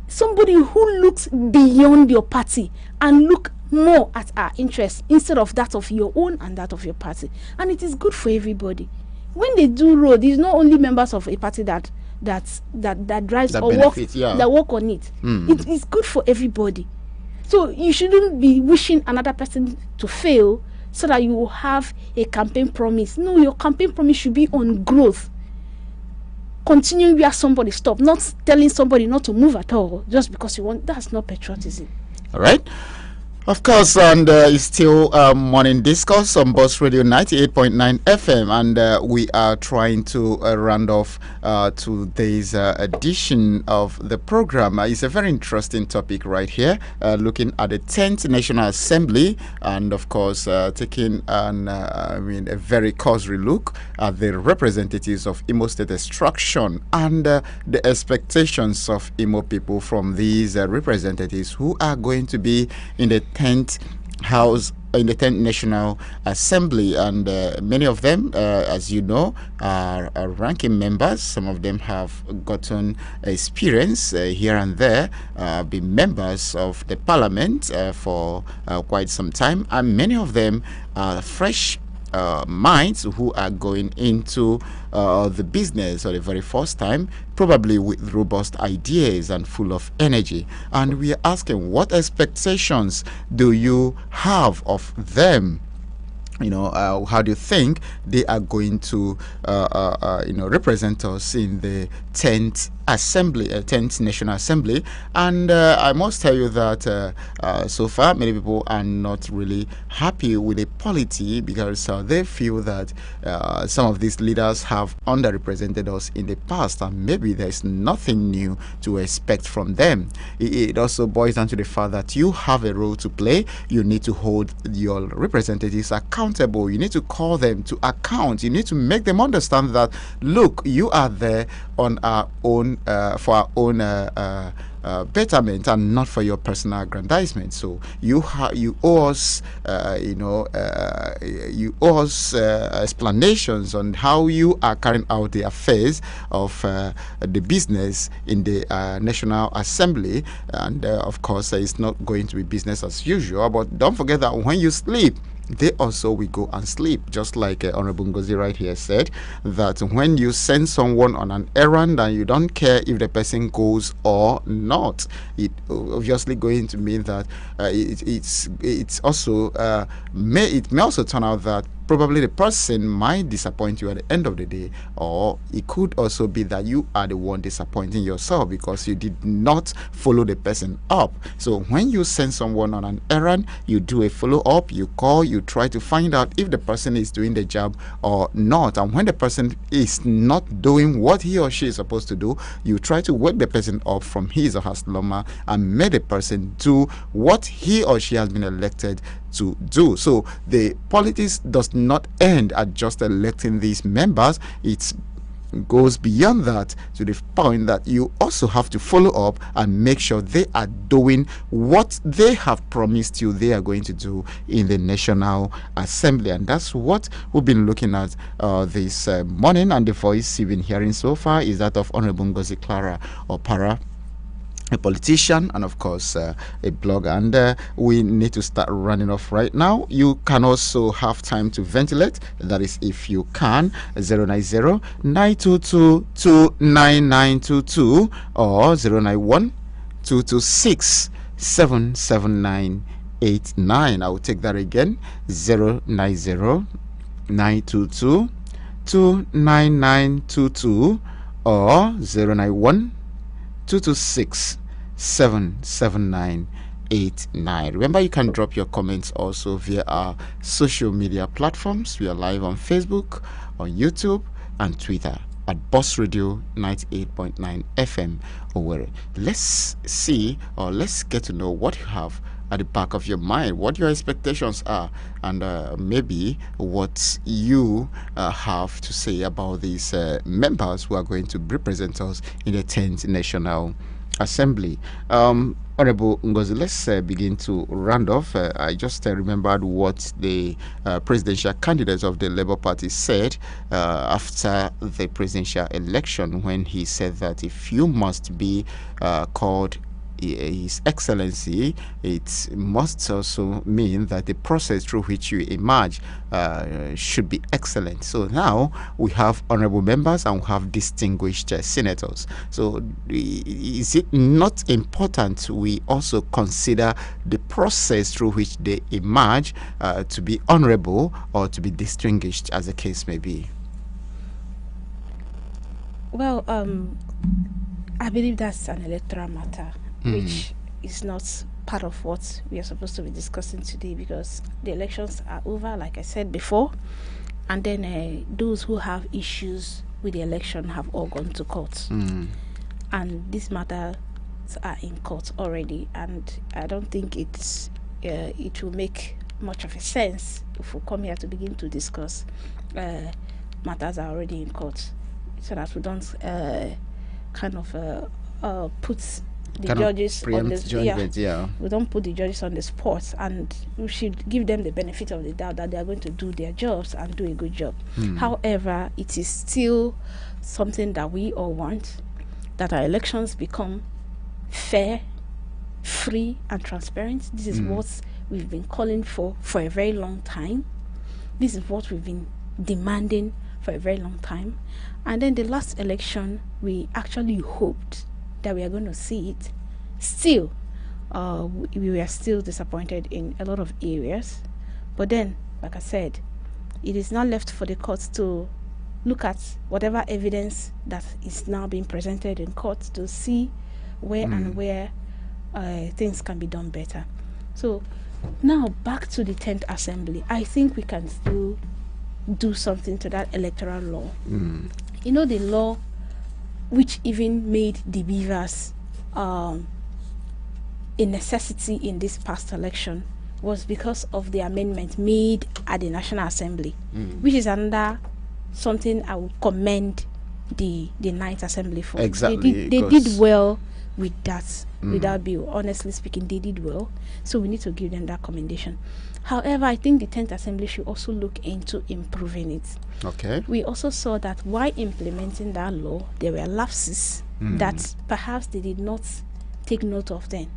S2: somebody who looks beyond your party and look more at our interests instead of that of your own and that of your party. And it is good for everybody. When they do road, it's not only members of a party that drives that or benefit, that work on it. It is good for everybody. So you shouldn't be wishing another person to fail so that you will have a campaign promise. No, your campaign promise should be on growth. Continuing where somebody stopped, not telling somebody not to move at all just because you want. That's not patriotism.
S1: All right. Of course, and it's still Morning Discourse on Boss Radio 98.9 FM, and we are trying to round off today's edition of the program. It's a very interesting topic right here, looking at the 10th National Assembly, and of course, taking a very cursory look at the representatives of Imo State extraction and the expectations of Imo people from these representatives who are going to be in the 10th House, in the 10th National Assembly, and many of them, as you know, are ranking members. Some of them have gotten experience here and there, been members of the parliament for quite some time, and many of them are fresh minds who are going into the business for the very first time, probably with robust ideas and full of energy. And we are asking, what expectations do you have of them? How do you think they are going to represent us in the 10th Assembly, 10th National Assembly? And I must tell you that so far many people are not really happy with the polity, because they feel that some of these leaders have underrepresented us in the past, and maybe there's nothing new to expect from them. It also boils down to the fact that you have a role to play. You need to hold your representatives accountable. You need to call them to account. You need to make them understand that, look, you are there on our own, for our own betterment and not for your personal aggrandizement. So you owe us, you owe us explanations on how you are carrying out the affairs of the business in the National Assembly. And of course, it's not going to be business as usual. But don't forget that when you sleep, they also will go and sleep, just like Honorable Ngozi right here said, that when you send someone on an errand and you don't care if the person goes or not, it obviously going to mean that it's also may also turn out that probably the person might disappoint you at the end of the day, or it could also be that you are the one disappointing yourself because you did not follow the person up. So when you send someone on an errand, you do a follow-up, you call, you try to find out if the person is doing the job or not. And when the person is not doing what he or she is supposed to do, you try to wake the person up from his or her slumber and make the person do what he or she has been elected to do. So the politics does not end at just electing these members. It goes beyond that to the point that you also have to follow up and make sure they are doing what they have promised you they are going to do in the National Assembly. And that's what we've been looking at this morning. And the voice you've been hearing so far is that of Honorable Ngozi Clara Opara, a politician and of course a blogger. And we need to start running off right now. You can also have time to ventilate, that is if you can. 090-922-29922 or 091-226-77989. I will take that again. 090-922-29922 or 091-226-77989. Remember, you can drop your comments also via our social media platforms. We are live on Facebook, on YouTube, and Twitter at Boss Radio 98.9 FM Owerri. Let's see, or let's get to know what you have at the back of your mind, what your expectations are, and maybe what you have to say about these members who are going to represent us in the 10th National Assembly. Honorable Ngozi, let's begin to round off. I just remembered what the presidential candidates of the Labour Party said after the presidential election, when he said that if you must be called His Excellency, it must also mean that the process through which you emerge should be excellent. So now we have honorable members and we have distinguished senators. So is it not important we also consider the process through which they emerge to be honorable or to be distinguished, as the case may be?
S2: Well, I believe that's an electoral matter, which is not part of what we are supposed to be discussing today, because the elections are over, like I said before, and then those who have issues with the election have all gone to court, and these matters are in court already, and I don't think it will make much of a sense if we come here to begin to discuss matters are already in court, so that we don't put the judges on the we don't put the judges on the spot, and we should give them the benefit of the doubt that they are going to do their jobs and do a good job. However, it is still something that we all want, that our elections become fair, free, and transparent. This is what we've been calling for a very long time. This is what we've been demanding for a very long time. And then the last election, we actually hoped that we are going to see it. Still, we were still disappointed in a lot of areas. But then, like I said, it is now left for the courts to look at whatever evidence that is now being presented in court to see where and where things can be done better. So now back to the 10th Assembly. I think we can still do something to that electoral law. You know, the law which even made the beavers a necessity in this past election was because of the amendment made at the National Assembly, which is under something I would commend the 9th Assembly for.
S1: Exactly.
S2: They did well with that, with that bill. Honestly speaking, they did well. So we need to give them that commendation. However, I think the 10th Assembly should also look into improving it.
S1: Okay.
S2: We also saw that while implementing that law, there were lapses that perhaps they did not take note of then.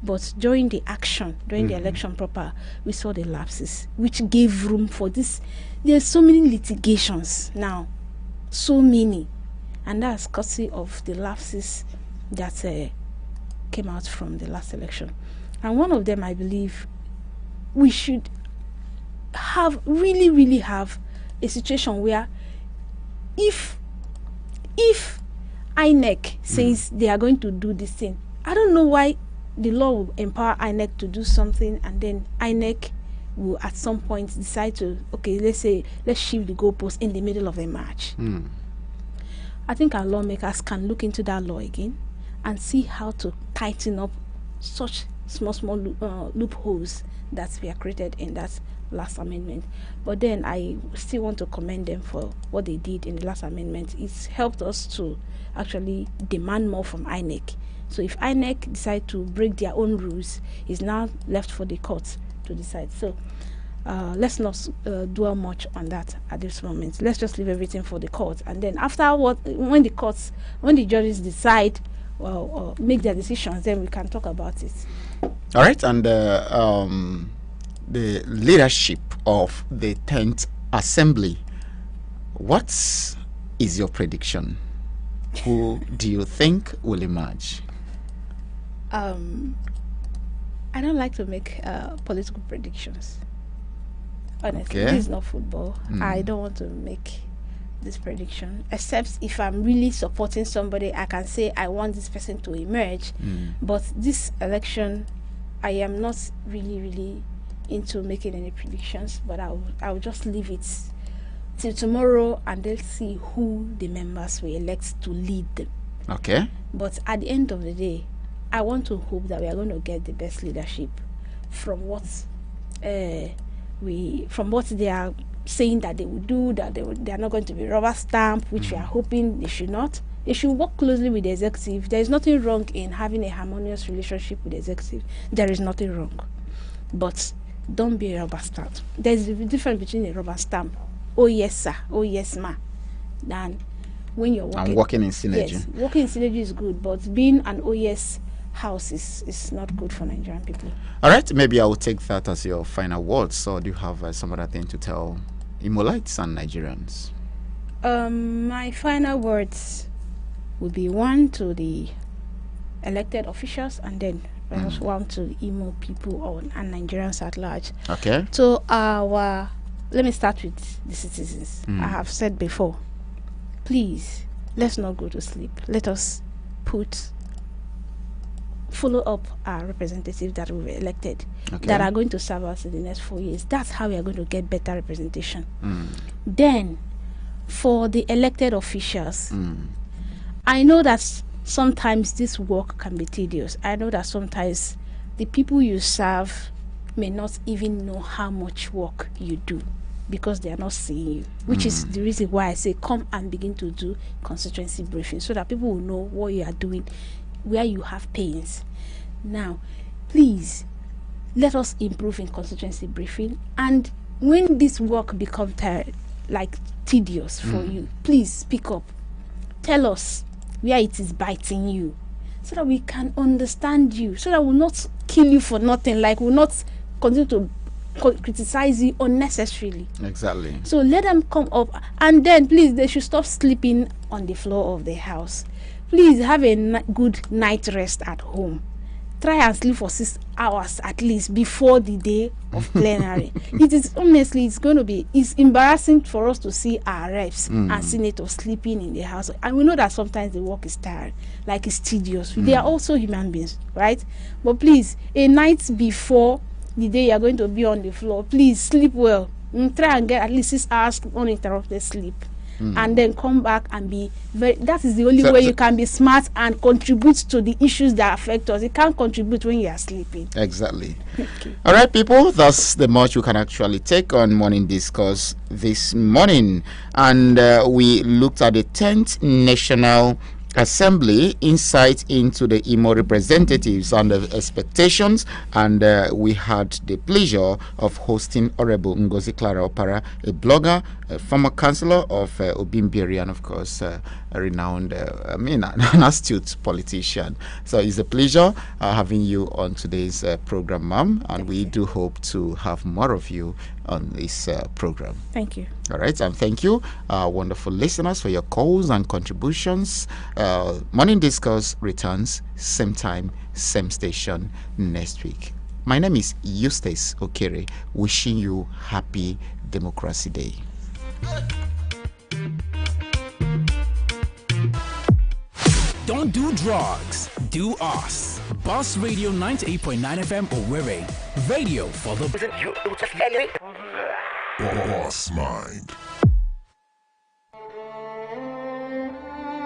S2: But during the action, during the election proper, we saw the lapses, which gave room for this. There's so many litigations now, so many. And that's courtesy of the lapses that came out from the last election. And one of them, I believe, we should really have a situation where if INEC says they are going to do this thing, I don't know why the law will empower INEC to do something, and then INEC will at some point decide to, okay, let's shift the goalpost in the middle of a match. I think our lawmakers can look into that law again and see how to tighten up such small loopholes that were created in that last amendment. But then I still want to commend them for what they did in the last amendment. It's helped us to actually demand more from INEC. So if INEC decide to break their own rules, it's now left for the courts to decide. So let's not dwell much on that at this moment. Let's just leave everything for the courts, and then when the judges decide, make their decisions, then we can talk about it.
S1: All right, and the leadership of the 10th Assembly, what is your prediction? Who do you think will emerge?
S2: I don't like to make political predictions. Honestly, this is not football. I don't want to make this prediction, except if I'm really supporting somebody. I can say I want this person to emerge. But this election, I am not really into making any predictions, but I'll just leave it till tomorrow, and they'll see who the members will elect to lead them.
S1: Okay.
S2: But at the end of the day, I want to hope that we are going to get the best leadership from what they are saying that they will do, that they are not going to be rubber stamp, which we are hoping they should not. They should work closely with the executive. There is nothing wrong in having a harmonious relationship with the executive. There is nothing wrong. But don't be a rubber stamp. There's a difference between a rubber stamp, oh yes sir, oh yes ma, than when you're working.
S1: And working in synergy.
S2: Yes, working in synergy is good, but being an oh yes house is not good for Nigerian people.
S1: All right, maybe I will take that as your final words. So do you have some other thing to tell Imolites and Nigerians?
S2: My final words would be one to the elected officials, and then one to the Imo people and Nigerians at large.
S1: Okay.
S2: So let me start with the citizens. I have said before, please, let's not go to sleep. Let us follow up our representatives that we were elected, that are going to serve us in the next 4 years. That's how we are going to get better representation. Then, for the elected officials, I know that sometimes this work can be tedious. I know that sometimes the people you serve may not even know how much work you do because they are not seeing you, which is the reason why I say come and begin to do constituency briefing so that people will know what you are doing, where you have pains. Now, please, let us improve in constituency briefing, and when this work becomes tedious for you, please speak up. Tell us where it is biting you, so that we can understand you, so that we'll not kill you for nothing, we'll not continue to criticize you unnecessarily.
S1: Exactly.
S2: So let them come up, and then please, they should stop sleeping on the floor of the house. Please have a good night rest at home. Try and sleep for 6 hours at least before the day of plenary. It is honestly, it's embarrassing for us to see our reps and senators sleeping in the house. And we know that sometimes the work is tired, it's tedious. They are also human beings, right? But please, a night before the day you are going to be on the floor, please sleep well. Try and get at least 6 hours uninterrupted sleep. And then come back and be that is the only way you can be smart and contribute to the issues that affect us. You can't contribute when you are sleeping.
S1: Exactly. All right, people, that's the much you can actually take on Morning Discourse this morning. And we looked at the 10th National Assembly, insight into the Imo representatives and the expectations, and we had the pleasure of hosting Honorable Ngozi Clara Opara, a blogger, a former councillor of Obimbiri, and of course a renowned, an astute politician. So it's a pleasure having you on today's program, ma'am, and we do hope to have more of you on this program.
S2: Thank you.
S1: All right, and thank you, wonderful listeners, for your calls and contributions. Morning Discourse returns same time, same station next week. My name is Eustace Okere, wishing you happy Democracy Day.
S17: Don't do drugs, do us. Boss Radio 98.9 FM Owerri. Radio for the Boss Mind.